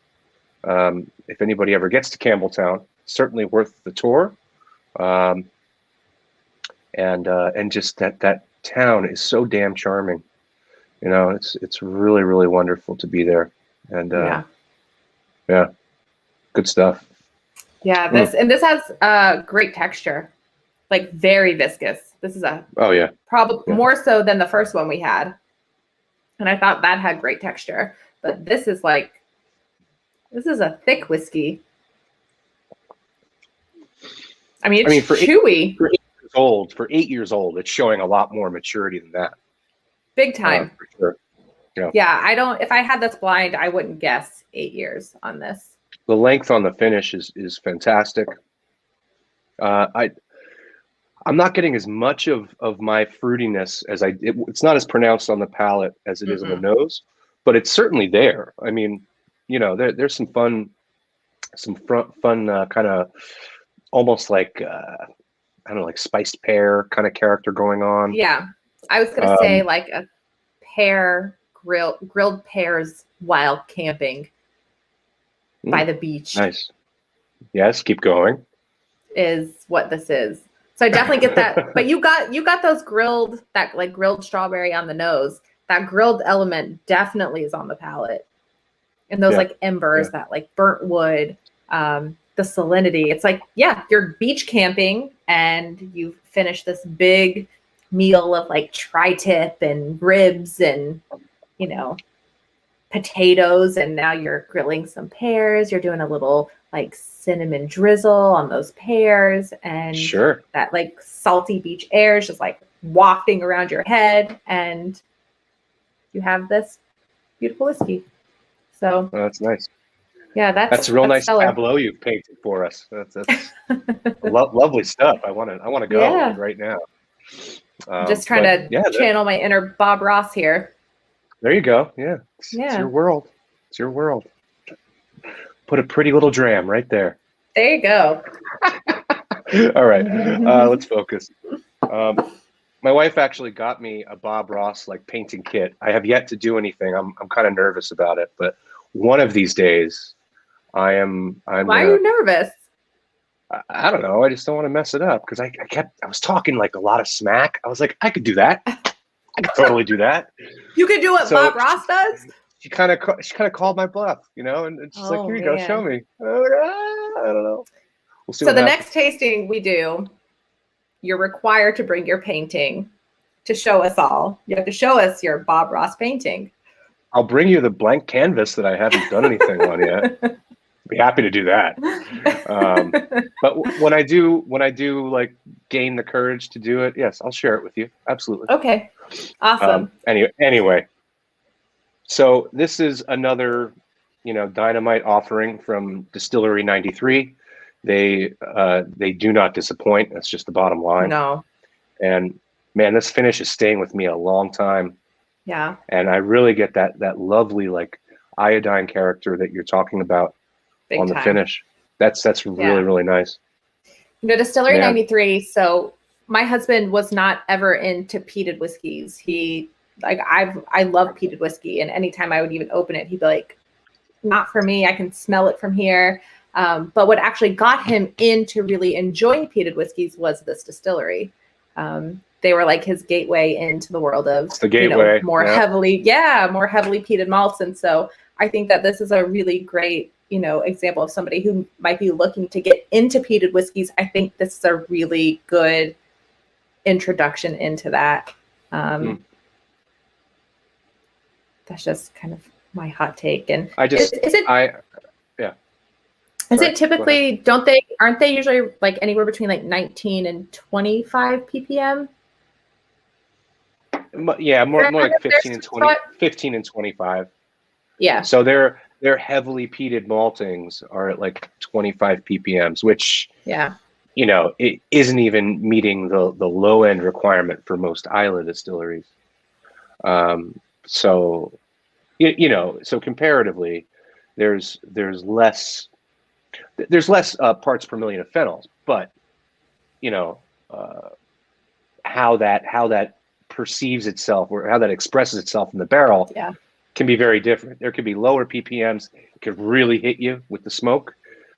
If anybody ever gets to Campbelltown, certainly worth the tour. And just that town is so damn charming. You know, it's really, really wonderful to be there. And yeah, good stuff. Yeah, this has great texture, like very viscous. This is probably more so than the first one we had, and I thought that had great texture. But this is a thick whiskey. I mean, it's chewy. For 8 years old, it's showing a lot more maturity than that. Big time. For sure. Yeah. Yeah, if I had this blind, I wouldn't guess 8 years on this. The length on the finish is fantastic. I'm not getting as much of my fruitiness as it's not as pronounced on the palate as it is on the nose, but it's certainly there. I mean, you know, there's some fun kind of almost like I don't know, like spiced pear kind of character going on. Yeah, I was gonna say like a grilled pears while camping by the beach. Nice. Yes, keep going. Is what this is. So I definitely get that. But you got those grilled strawberry on the nose. That grilled element definitely is on the palate. And those like embers, that like burnt wood, the salinity. It's like, yeah, you're beach camping and you've finished this big meal of like tri-tip and ribs and, you know, potatoes, and now you're grilling some pears. You're doing a little like cinnamon drizzle on those pears, and that like salty beach air is just like wafting around your head, and you have this beautiful whiskey. So that's nice. Yeah, that's a real nice tableau you've painted for us. That's lovely stuff. I want to go right now. Just trying to channel my inner Bob Ross here. There you go. Yeah. It's your world. It's your world. Put a pretty little dram right there. There you go. All right, let's focus. My wife actually got me a Bob Ross like painting kit. I have yet to do anything. I'm kind of nervous about it, but one of these days, I'm Why gonna. are you nervous? I don't know. I just don't want to mess it up because I was talking like a lot of smack. I was like, I could do that. I could totally do that. You could do what So Bob Ross does? She kind of called my bluff, and she's like, Oh, here you go, show man. me. I was like, I don't know. We'll see So what the happens. next tasting we do, you're required to bring your painting to show us all. You have to show us your Bob Ross painting. I'll bring you the blank canvas that I haven't done anything on yet. Be happy to do that. But when I do like gain the courage to do it, yes, I'll share it with you. Absolutely. Okay. Awesome. Anyway, so this is another, dynamite offering from Distillery 93. They do not disappoint. That's just the bottom line. No. And man, this finish is staying with me a long time. Yeah. And I really get that lovely like iodine character that you're talking about Big on time. the finish. That's really, really nice. Distillery 93. So my husband was not ever into peated whiskeys. I love peated whiskey, and anytime I would even open it, he'd be like, not for me. I can smell it from here. But what actually got him into really enjoying peated whiskeys was this distillery. They were like his gateway into the world of more heavily peated malts. And so I think that this is a really great, example of somebody who might be looking to get into peated whiskeys. I think this is a really good introduction into that. That's just kind of my hot take. And is it typically, aren't they usually like anywhere between like 19 and 25 ppm? Yeah, more like 15 and 20, 15 and 25. Yeah. So their heavily peated maltings are at like 25 ppms, which it isn't even meeting the low end requirement for most Islay distilleries. So comparatively, there's less parts per million of phenols, but how that perceives itself or how that expresses itself in the barrel can be very different. There could be lower ppms, it could really hit you with the smoke.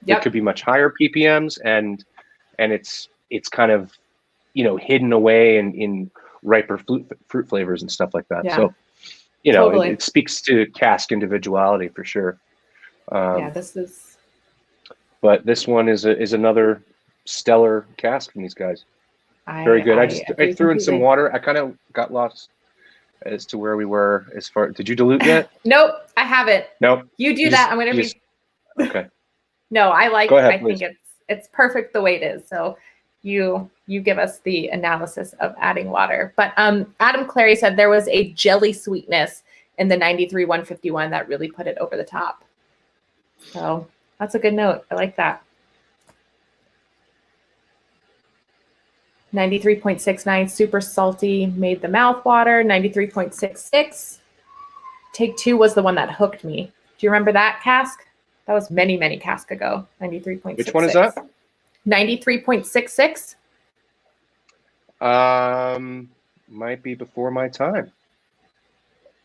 It could be much higher ppms, and it's kind of hidden away in riper fruit flavors and stuff like that. So totally. It speaks to cask individuality for sure. This is. But this one is another stellar cask from these guys. Very good. I threw in some water. I kind of got lost as to where we were as far. Did you dilute yet? Nope, I haven't. Nope. You do that. I'm gonna be. Okay. No, I like. Go ahead, I think it's perfect the way it is. So you give us the analysis of adding water. But Adam Clary said there was a jelly sweetness in the 93 151 that really put it over the top. So that's a good note. I like that. 93.69, super salty, made the mouth water. 93.66. Take two was the one that hooked me. Do you remember that cask? That was many, many casks ago. 93.66. Which one is that? 93.66. Might be before my time.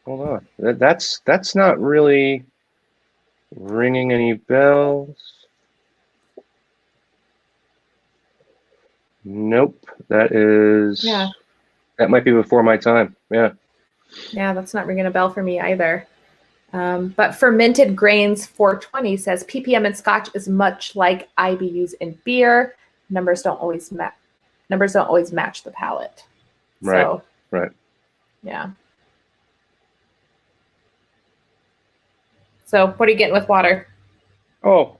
Hold on. That's not really ringing any bells. Nope. That might be before my time. Yeah, that's not ringing a bell for me either. But fermented grains 420 says ppm in Scotch is much like IBUs in beer. Numbers don't always match the palate. Right. Yeah. So what are you getting with water? Oh,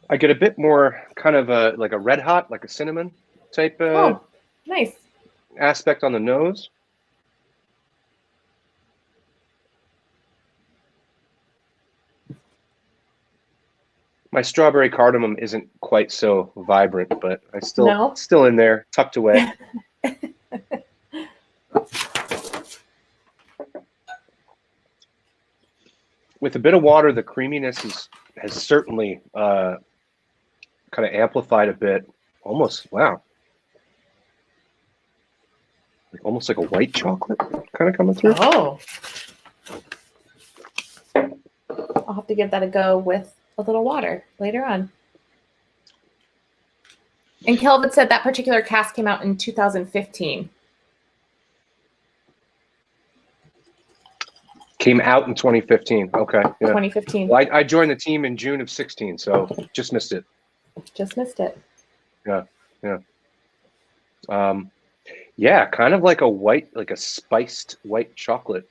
I get a bit more kind of like a red hot, like a cinnamon type nice aspect on the nose. My strawberry cardamom isn't quite so vibrant, but still in there, tucked away. With a bit of water, the creaminess has certainly kind of amplified a bit. Almost, wow. Almost like a white chocolate kind of coming through. Oh. I'll have to give that a go with a little water later on. And Kelvin said that particular cask came out in 2015. Came out in 2015. Okay. Yeah. 2015. Well, I joined the team in June of 16, so just missed it. Just missed it. Yeah. Yeah, kind of like a white, like a spiced white chocolate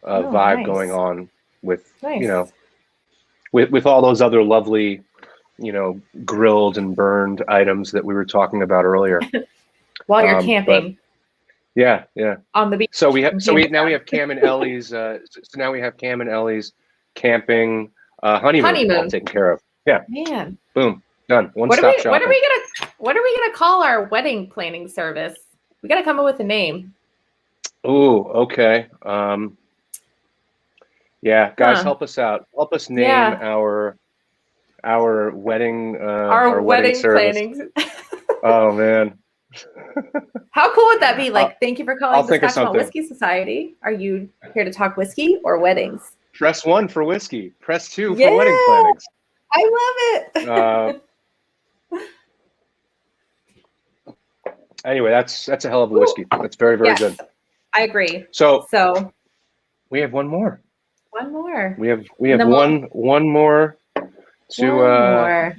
vibe nice. going on with, Nice. you know, with all those other lovely, you know, grilled and burned items that we were talking about earlier. While you're camping. Yeah. On the beach. So now we have Cam and Ellie's. So now we have Cam and Ellie's camping honeymoon all taken care of. Yeah. Man. Boom. Done. One-stop shopping. What are we gonna call our wedding planning service? We gotta come up with a name. Oh, okay. Yeah, guys, help us out. Help us name our wedding our wedding service. Planning. Oh man. How cool would that be? Like, thank you for calling the Scotch Malt Whiskey Society. Are you here to talk whiskey or weddings? Press 1 for whiskey. Press 2 for wedding plannings. I love it. Anyway, that's a hell of a whiskey. That's very, very good. I agree. So we have one more. One more. We have one more to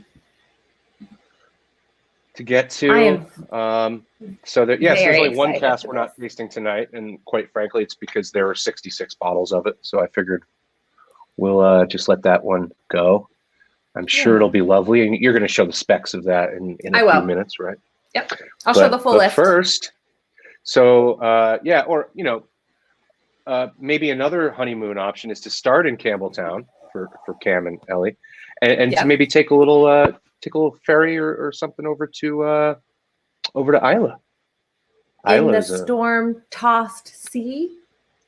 get to. So there's only one cask we're not tasting tonight, and quite frankly, it's because there are 66 bottles of it. So I figured we'll just let that one go. I'm sure it'll be lovely, and you're going to show the specs of that in a few minutes, right? Yep, I'll show the full list first. So or maybe another honeymoon option is to start in Campbelltown for Cam and Ellie, and to maybe take a little ferry or something over to Isla. In the storm-tossed sea.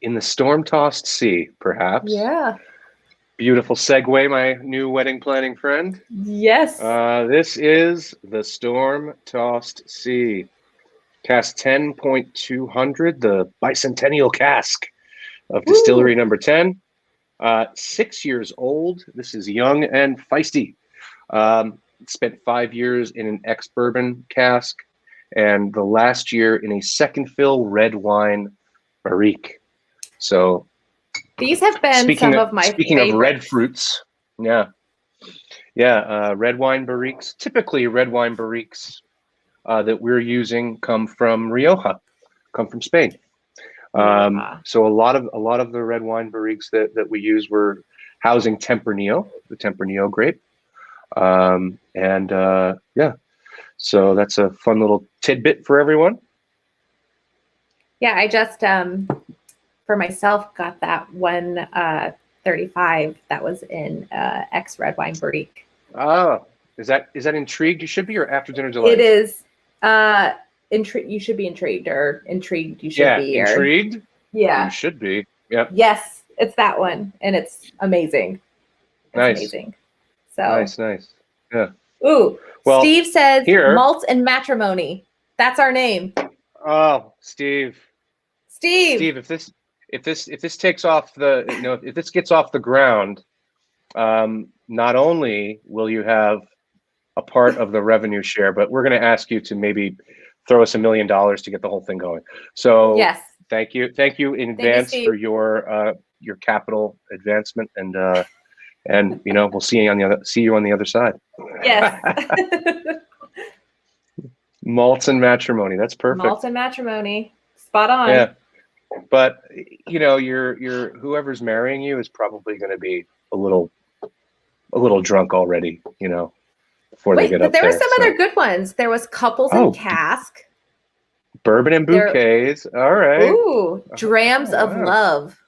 In the storm-tossed sea, perhaps. Yeah. Beautiful segue, my new wedding planning friend. Yes. This is the storm-tossed sea. Cask 10.200, the bicentennial cask of distillery number 10. 6 years old. This is young and feisty. Spent 5 years in an ex-bourbon cask, and the last year in a second fill red wine barrique. So these have been some of my Speaking of red fruits, red wine barriques. Typically, red wine barriques that we're using come from Rioja, come from Spain. So a lot of the red wine barriques that we use were housing Tempranillo, the Tempranillo grape. So that's a fun little tidbit for everyone. Yeah, I just for myself got that 135 that was in ex red wine barrique. Oh, is that intrigued? You should be, or after dinner delight? It is. You should be intrigued, or intrigued. You should be. Intrigued. Yeah, you should be. Yeah. Yes, it's that one, and it's amazing. Nice. Amazing. So nice. Yeah. Ooh. Well, Steve says here, Malt and Matrimony. That's our name. Oh, Steve. Steve, if this takes off if this gets off the ground, not only will you have a part of the revenue share, but we're going to ask you to maybe throw us $1 million to get the whole thing going. So yes, thank you in advance for your capital advancement, and we'll see you on the other side. Yes. Malts and Matrimony. That's perfect. Malts and Matrimony. Spot on. Yeah. But your whoever's marrying you is probably going to be a little drunk already, before they get up there. But there were some other good ones. There was Couples and Cask. Bourbon and Bouquets. All right. Ooh, Drams of Love.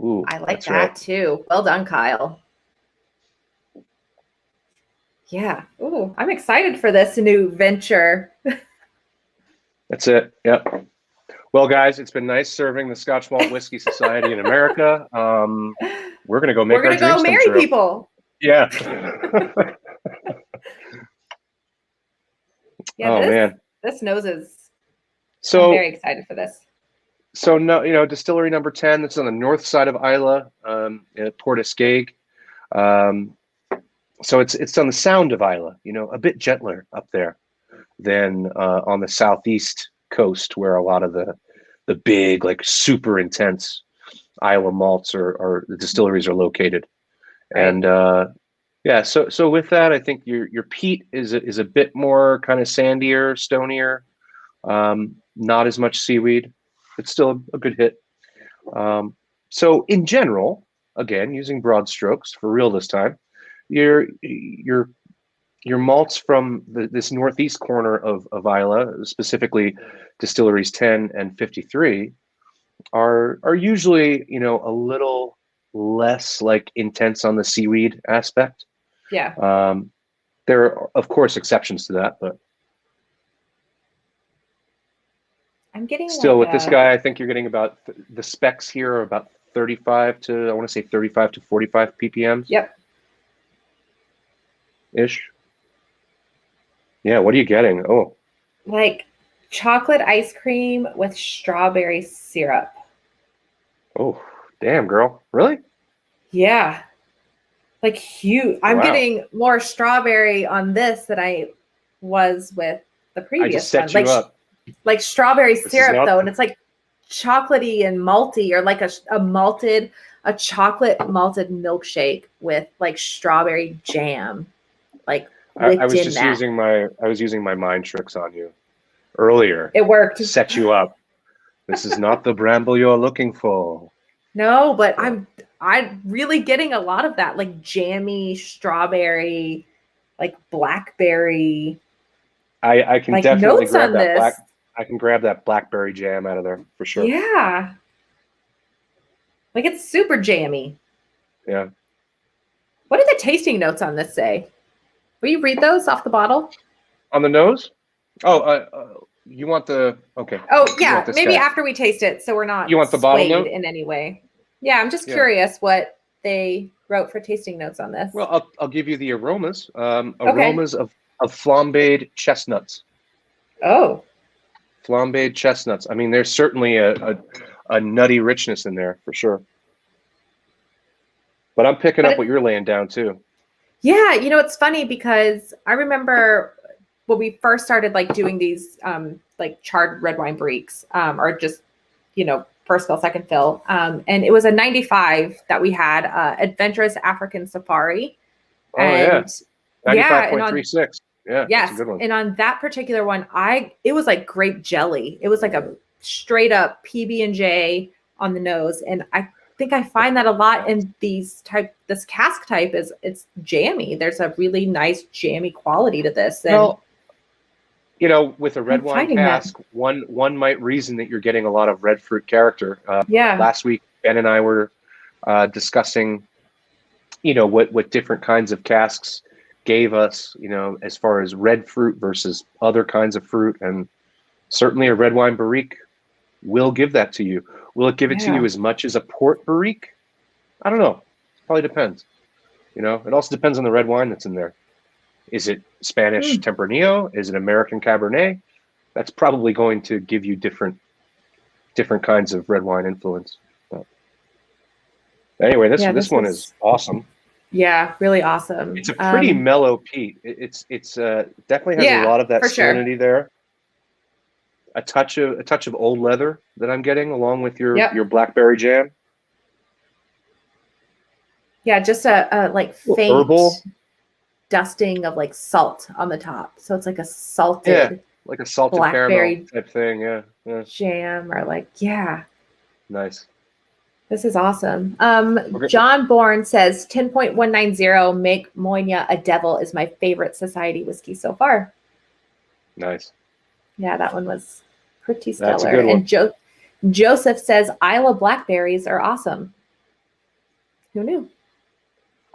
Ooh, I like that too. Well done, Kyle. Yeah. Ooh, I'm excited for this new venture. That's it. Yep. Well, guys, it's been nice serving the Scotch Malt Whiskey Society in America. We're gonna go marry people. Yeah. Yeah, Oh man. this nose is. I'm So very excited for this. so no, distillery number 10. That's on the north side of Isla, at Port Escague. Um, so it's on the sound of Isla. A bit gentler up there than on the southeast coast, where a lot of the big, like super intense Isla malts or the distilleries are located. Right. And yeah, so with that, I think your peat is a bit more kind of sandier, stonier, not as much seaweed. It's still a good hit. So in general, again, using broad strokes for real this time, your malts from this northeast corner of Isla, specifically distilleries 10 and 53, are usually, a little less like intense on the seaweed aspect. Yeah. There are, of course, exceptions to that, but I'm getting still like with this a. guy, I think you're getting about the specs here are about 35 to, I want to say 35 to 45 ppms Yep. ish. Yeah, what are you getting? Oh, Like chocolate ice cream with strawberry syrup. oh, damn, girl. Really? Yeah. Like huge. I'm Wow. getting more strawberry on this than I was with the I just previous one. set you up. Like strawberry This is syrup not though, and it's like chocolatey and malty, or like a chocolate malted milkshake with like strawberry jam, like I whipped was in just that. using my mind tricks on you earlier It worked. to set you up. This is not the bramble you're looking for. No, but Yeah. I'm really getting a lot of that, like jammy strawberry, like blackberry, I can like definitely notes grab on that this. I can grab that blackberry jam out of there for sure. Yeah. Like it's super jammy. Yeah. What do the tasting notes on this say? Will you read those off the bottle? On the nose? Oh, you want the okay. Oh, You want yeah. this Maybe guy. after we taste it, so we're You not want the bottle swayed note? in any way. Yeah, I'm just Yeah. curious what they wrote for tasting notes on this. Well, I'll give you the aromas. Okay. Aromas of flambéed chestnuts. Oh, Flambéed chestnuts. I mean, there's certainly a nutty richness in there for sure. But I'm picking but up what you're laying down too. yeah, it's funny because I remember when we first started like doing these like charred red wine barriques, or just first fill, second fill, and it was a 95 that we had, Adventurous African Safari, Oh yeah, and yeah, and on 95.36. Yeah, that's a yes, good one. and on that particular one, it was like grape jelly. It was like a straight up PB&J on the nose, and I think I find that a lot in this cask type is it's jammy. There's a really nice jammy quality to this. And Well, with a red I'm wine finding that. cask, one might reason that you're getting a lot of red fruit character. Yeah. Last week, Ben and I were discussing, what different kinds of casks gave us, as far as red fruit versus other kinds of fruit, and certainly a red wine barrique will give that to you. Will it give it to Yeah. you as much as a port barrique? I don't know. Probably depends. It also depends on the red wine that's in there. Is it Spanish Tempranillo? Is it American Cabernet? That's probably going to give you different kinds of red wine influence. But anyway, this one is awesome. Yeah, really awesome. It's a pretty mellow peat. It's definitely has a lot of that salinity there. A touch of old leather that I'm getting along with your blackberry jam. Yeah, just a like faint herbal dusting of like salt on the top. So it's like a salted, like a salted blackberry caramel type thing. Yeah. Jam, or like, yeah. Nice. This is awesome. John Bourne says 10.190 Make Moyna a Devil is my favorite society whiskey so far. Nice. Yeah, that one was pretty stellar. That's a good one. And Joseph says Isla blackberries are awesome. Who knew?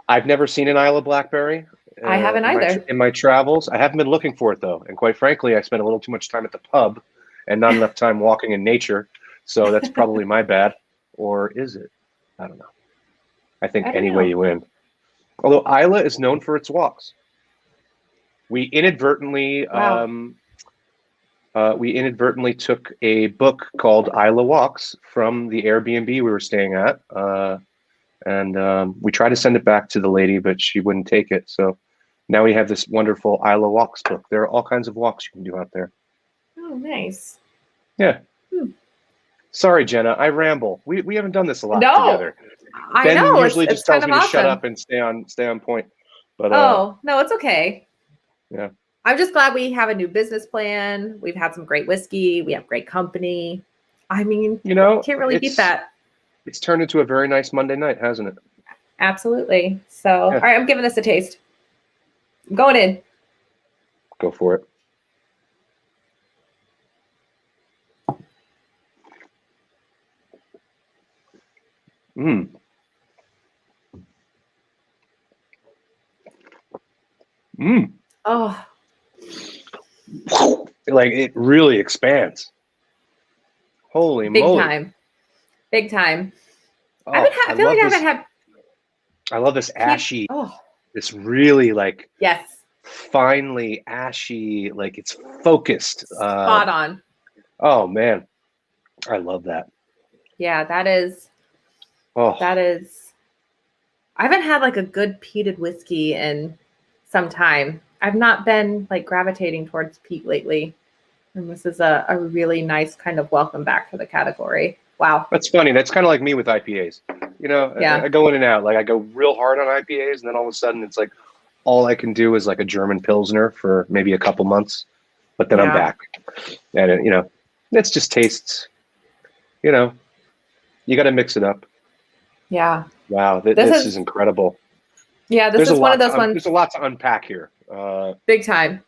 I've never seen an Isla blackberry. I haven't either. In my travels, I haven't been looking for it though, and quite frankly, I spent a little too much time at the pub, and not enough time walking in nature. So that's probably my bad, or is it? I don't know. I think any way you win. Although Isla is known for its walks. We inadvertently we inadvertently took a book called Isla Walks from the Airbnb we were staying at, and we tried to send it back to the lady, but she wouldn't take it. So now we have this wonderful Isla Walks book. There are all kinds of walks you can do out there. Oh, nice. Yeah. Hmm. Sorry, Jenna, I ramble. We haven't done this a lot No, together. I Ben know. usually It's just tells kind me of to shut awesome. up and stay on point. But Oh, no, it's okay. yeah. I'm just glad we have a new business plan. We've had some great whiskey. We have great company. I mean, You know, can't really beat that. it's turned into a very nice Monday night, hasn't it? Absolutely. So, Yeah. all right, I'm giving this a taste. I'm going in. Go for it. Mm. Mm. Oh, Like it really expands. Holy big moly. time. Big time. Oh, I feel like I haven't had. I love this ashy, Oh, this really like yes. finely ashy, like it's focused. Spot on. Oh man, I love that. Yeah, that is. Oh, I haven't had like a good peated whiskey in some time. I've not been like gravitating towards peat lately. And this is a really nice kind of welcome back to the category. Wow. that's funny. That's kind of like me with IPAs. You know, Yeah. I go in and out. Like I go real hard on IPAs, and then all of a sudden it's like all I can do is like a German Pilsner for maybe a couple months, but then I'm back. And it, you know, it's just tastes. You know, you got to mix it up. Yeah. Wow, this is incredible. Yeah, this is one of those ones. There's a lot to unpack here. Big time.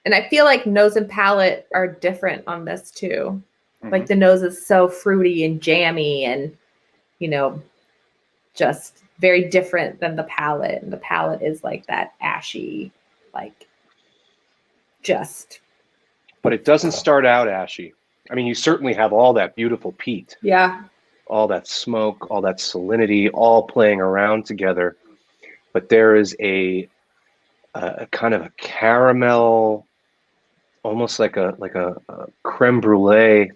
And I feel like nose and palate are different on this too. Mm-hmm. Like the nose is so fruity and jammy and, you know, just very different than the palate. And the palate is like that ashy, like just. But it doesn't start out ashy. I mean, you certainly have all that beautiful peat. Yeah. All that smoke, all that salinity, all playing around together. But there is a kind of a caramel, almost like a creme brulee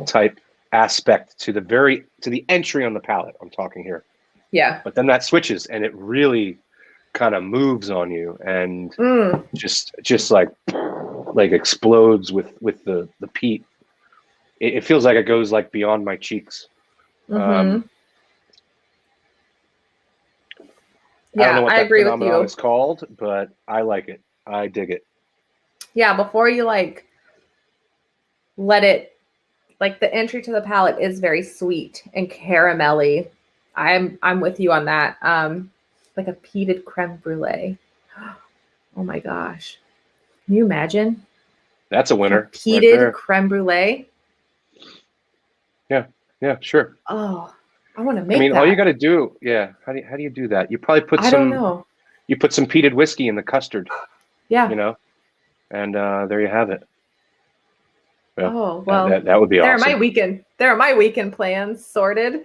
type aspect to the entry on the palate. I'm talking here. Yeah. But then that switches and it really kind of moves on you and just like explodes with the peat. It feels like it goes like beyond my cheeks. Mm-hmm. I don't know what that phenomenon is called, but I like it. I dig it. Yeah, before you like let it, like the entry to the palate is very sweet and caramelly. I'm with you on that. Like a peated creme brulee. Oh my gosh. Can you imagine? That's a winner. A peated creme brulee. Yeah, sure. Oh, I want to make that. I mean, all you got to do, how do you do that? You probably put I don't know. You put some peated whiskey in the custard. Yeah. You know, and there you have it. Yeah, oh, well, that would be awesome. There are my weekend plans sorted.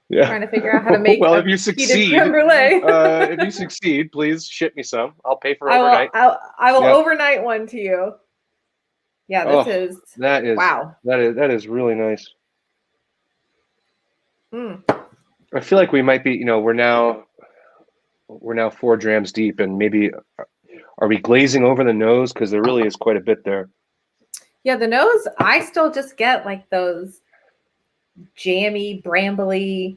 Yeah. Trying to figure out how to make if you succeed, creme brulee. if you succeed, please ship me some. I'll pay for overnight. I will overnight one to you. Yeah, that is wow. That is really nice. Mm. I feel like we might be, we're now 4 drams deep, and maybe are we glazing over the nose? Because there really is quite a bit there. Yeah, the nose, I still just get like those jammy, brambly.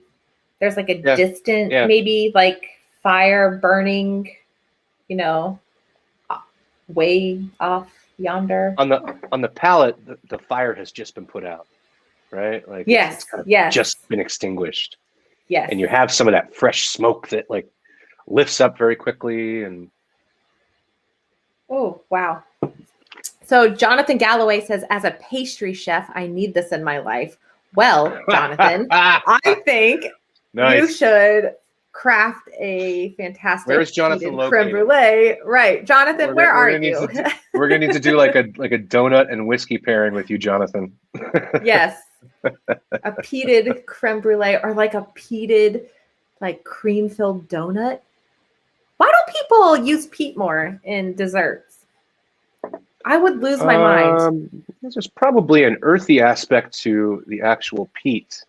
There's like a distant, maybe like fire burning, way off yonder. On the palate, the fire has just been put out. Right? Like yes, it's kind of just been extinguished. Yes. And you have some of that fresh smoke that like lifts up very quickly and oh, wow. So Jonathan Galloway says, as a pastry chef, I need this in my life. Well, Jonathan, I think you should craft a fantastic Where is Jonathan creme brulee. Right. Jonathan, where are you? We're gonna need to do like a donut and whiskey pairing with you, Jonathan. Yes. A peated creme brulee or like a peated like cream filled donut. Why don't people use peat more in desserts? I would lose my mind. There's probably an earthy aspect to the actual peat.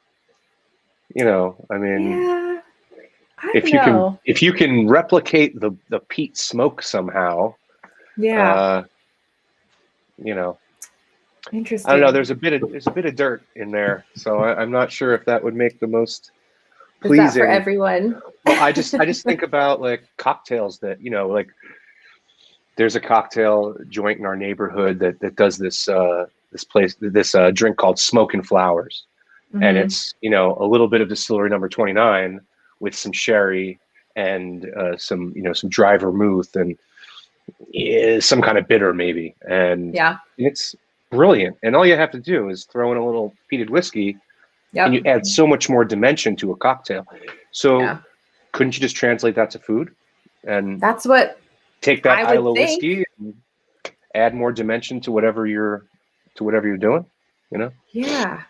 I mean, Yeah, I don't if know. you can replicate the peat smoke somehow, Yeah, uh, you know, I don't know. interesting. There's a bit of dirt in there, so I'm not sure if that would make the most Is that for pleasing. everyone? Well, I just think about like cocktails that like there's a cocktail joint in our neighborhood that does this drink called Smoke and Flowers, and Hmm. it's a little bit of distillery number 29 with some sherry and some dry vermouth and some kind of bitter maybe, and Yeah. it's brilliant. And all you have to do is throw in a little peated whiskey, and you Yep. add so much more dimension to a cocktail. So Yeah. couldn't you just translate that to food and That's what take that I would Isla think. whiskey and add more dimension to whatever you're doing? Yeah.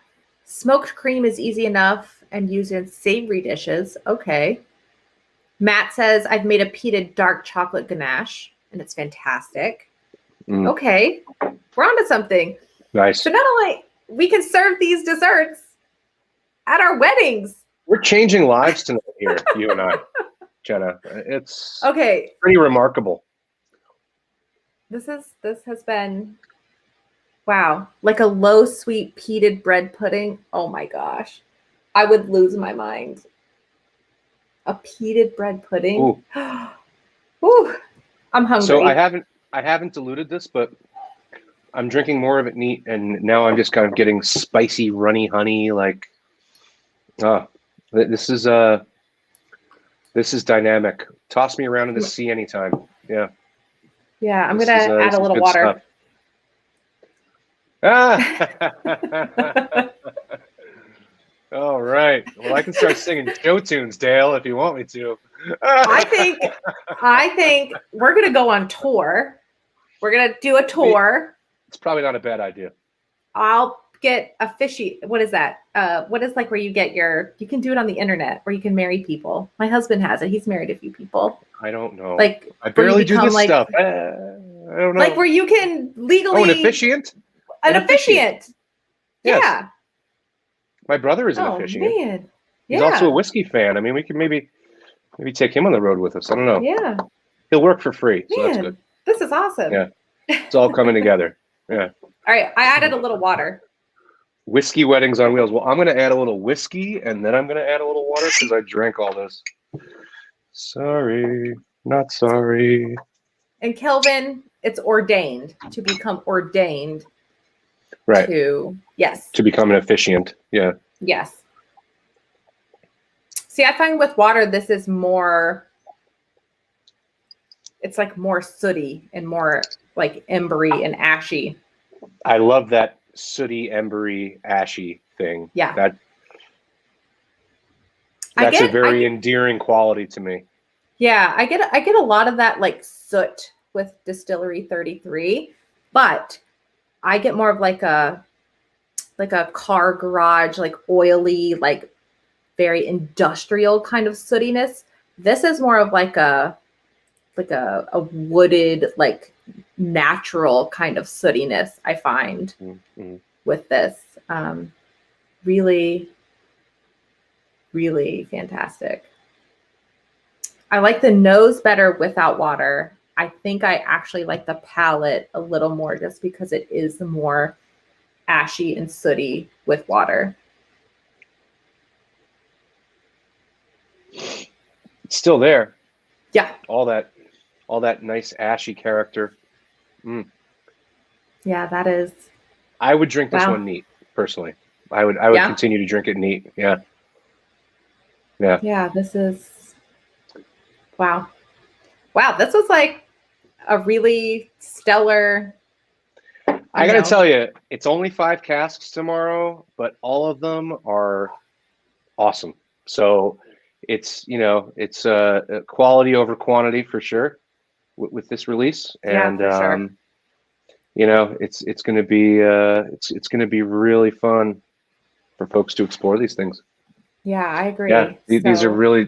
Smoked cream is easy enough and used in savory dishes. Okay. Matt says, I've made a peated dark chocolate ganache and it's fantastic. Mm, Okay. We're onto something. nice. So not only we can serve these desserts at our weddings. We're changing lives tonight here, you and I, Jenna. It's Okay. pretty remarkable. This has been wow. Like a low sweet peated bread pudding. Oh my gosh. I would lose my mind. A peated bread pudding. Ooh. Ooh, I'm hungry. So I haven't diluted this, but I'm drinking more of it neat, and now I'm just kind of getting spicy, runny honey. Like, this is dynamic. Toss me around in the sea anytime. Yeah. Yeah, I'm This gonna is add a little good water. stuff. Ah! All right. Well, I can start singing show tunes, Dale, if you want me to. I think we're gonna go on tour. We're gonna do a tour. It's probably not a bad idea. I'll get a fishy. What is that? What is like where you get you can do it on the internet where you can marry people. My husband has it. He's married a few people. I don't know. Like I barely do this like, stuff. I don't know. Like where you can legally. Oh, an officiant? An officiant. Yes. Yeah. My brother is an Oh officiant. man. He's also a whiskey fan. I mean, we can maybe take him on the road with us. I don't know. Yeah. He'll work for free, so that's good. This is awesome. Yeah. It's all coming together. Yeah. All right. I added a little water. Whiskey weddings on wheels. Well, I'm going to add a little whiskey, and then I'm going to add a little water because I drank all this. Sorry, not sorry. And Kelvin, it's ordained to become ordained. Right. Yes. To become an officiant. Yeah. Yes. See, I find with water, this is more, it's like more sooty and more like embery and ashy. I love that sooty, embery, ashy thing. Yeah. That's a very endearing quality to me. Yeah, I get a lot of that like soot with Distillery 33, but I get more of like a car garage, like oily, like very industrial kind of sootiness. This is more of like a wooded, like natural kind of sootiness, I find with this. Really, really fantastic. I like the nose better without water. I think I actually like the palate a little more just because it is more ashy and sooty with water. It's still there. Yeah. All that nice ashy character. Yeah, that is. I would drink this one neat, personally. I would continue to drink it neat. Yeah. Yeah. Yeah, this is wow. Wow, this was like a really stellar. I got to tell you, it's only 5 casks tomorrow, but all of them are awesome. So it's quality over quantity for sure with this release. And for sure. it's going to be it's going to be really fun for folks to explore these things. Yeah, I agree. Yeah, these are really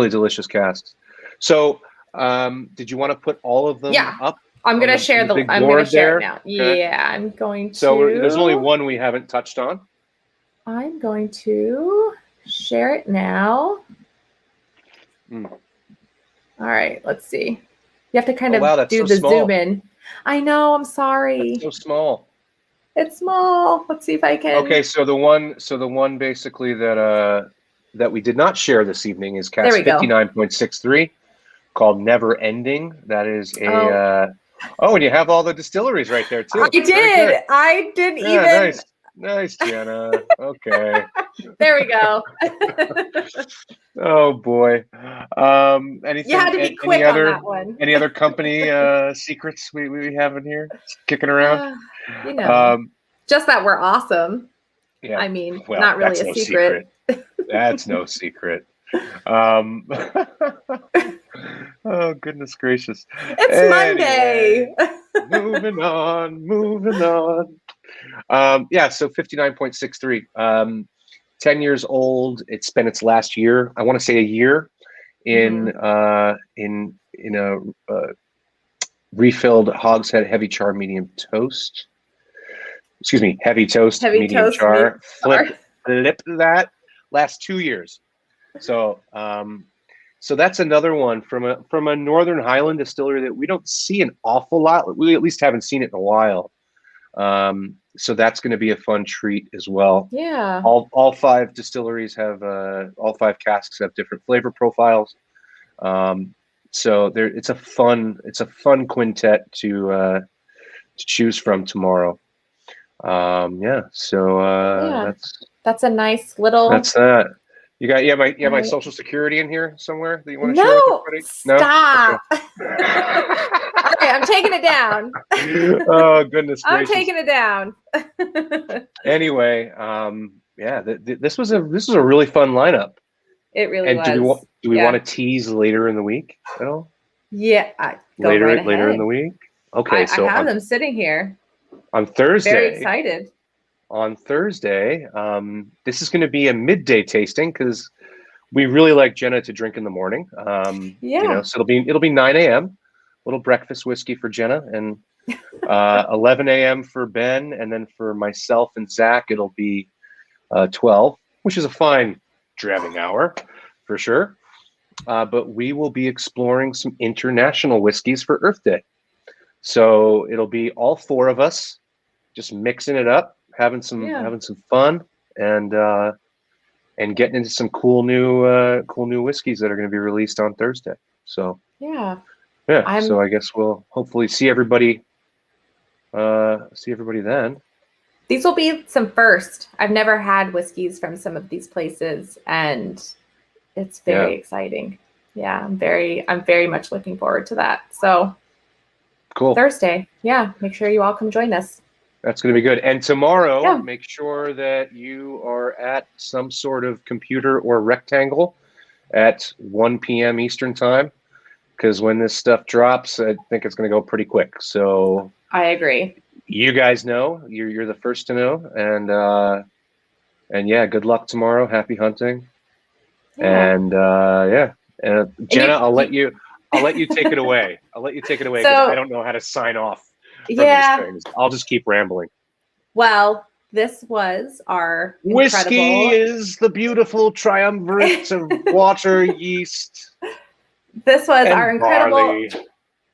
delicious casks. So, did you want to put all of them up I'm going to share the big I'm going to board share it there? now. Okay. Yeah, I'm going to. So there's only one we haven't touched on. I'm going to share it now. Mm. All right, let's see. You have to kind of wow, that's do so the small. zoom in. I know, I'm sorry. That's so small. It's small. Let's see if I can. Okay, so the one basically that we did not share this evening is Cask 59.63, called Never Ending. That is a and you have all the distilleries right there too. I did. I didn't even. Nice, Jenna. Okay. There we go. Oh boy. Anything? You had to be quick on that one. Any other company secrets we have in here kicking around? Just that we're awesome. Yeah. I mean, well, not really a secret. That's no secret. Oh goodness gracious! It's Monday. moving on. Yeah, so 59.63. 10 years old. It's spent its last year. I want to say a year in a refilled hogshead heavy char medium toast. Excuse me, heavy toast, medium char. Flip that. Last 2 years. So so that's another one from a Northern Highland distillery that we don't see an awful lot. We at least haven't seen it in a while. So that's going to be a fun treat as well. Yeah. All 5 distilleries have all 5 casks have different flavor profiles. So it's a fun quintet to choose from tomorrow. So that's a nice little. That's that. You got my social security in here somewhere that you want to share with everybody? Stop. Okay. All right, I'm taking it down. Oh goodness gracious. I'm taking it down. Anyway, this was a really fun lineup. It really was. Do we want to tease later in the week at all? Yeah, later in the week. Okay, I have them sitting here. On Thursday. Very excited. On Thursday, this is going to be a midday tasting because we really like Jenna to drink in the morning. So it'll be 9 a.m. Little breakfast whiskey for Jenna, and 11 a.m. for Ben, and then for myself and Zach, it'll be 12, which is a fine driving hour for sure. But we will be exploring some international whiskeys for Earth Day. So it'll be all 4 of us just mixing it up, having some fun, and getting into some cool new whiskeys that are going to be released on Thursday. So so I guess we'll hopefully see everybody then. These will be some first. I've never had whiskeys from some of these places, and it's very exciting. Yeah, I'm very much looking forward to that. So cool. Thursday. Yeah, make sure you all come join us. That's going to be good. And tomorrow, make sure that you are at some sort of computer or rectangle at 1 p.m. Eastern time, because when this stuff drops, I think it's going to go pretty quick. So I agree. You guys know. You're the first to know. And good luck tomorrow. Happy hunting. Yeah. And Jenna, I'll let you take it away. Because I don't know how to sign off. These things. I'll just keep rambling. Well, this was our whiskey is the beautiful triumvirate of water, yeast. This was our incredible barley.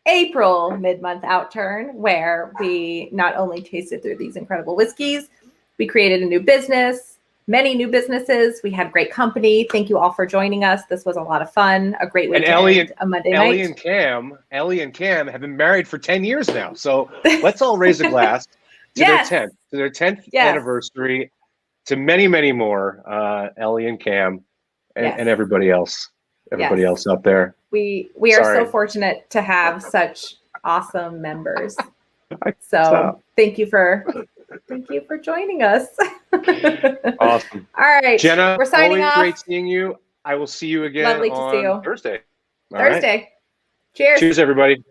April mid-month outturn, where we not only tasted through these incredible whiskeys, we created a new business, many new businesses. We had great company. Thank you all for joining us. This was a lot of fun. A great weekend. And a Monday night. Ellie and Cam have been married for 10 years now. So let's all raise a glass to their 10th anniversary, to many, many more. Ellie and Cam and everybody else. Everybody else out there. We are so fortunate to have such awesome members. So thank you for joining us. Awesome. All right, Jenna, we're signing off. Great seeing you. I will see you again on Thursday. Thursday. Right. Cheers. Cheers, everybody.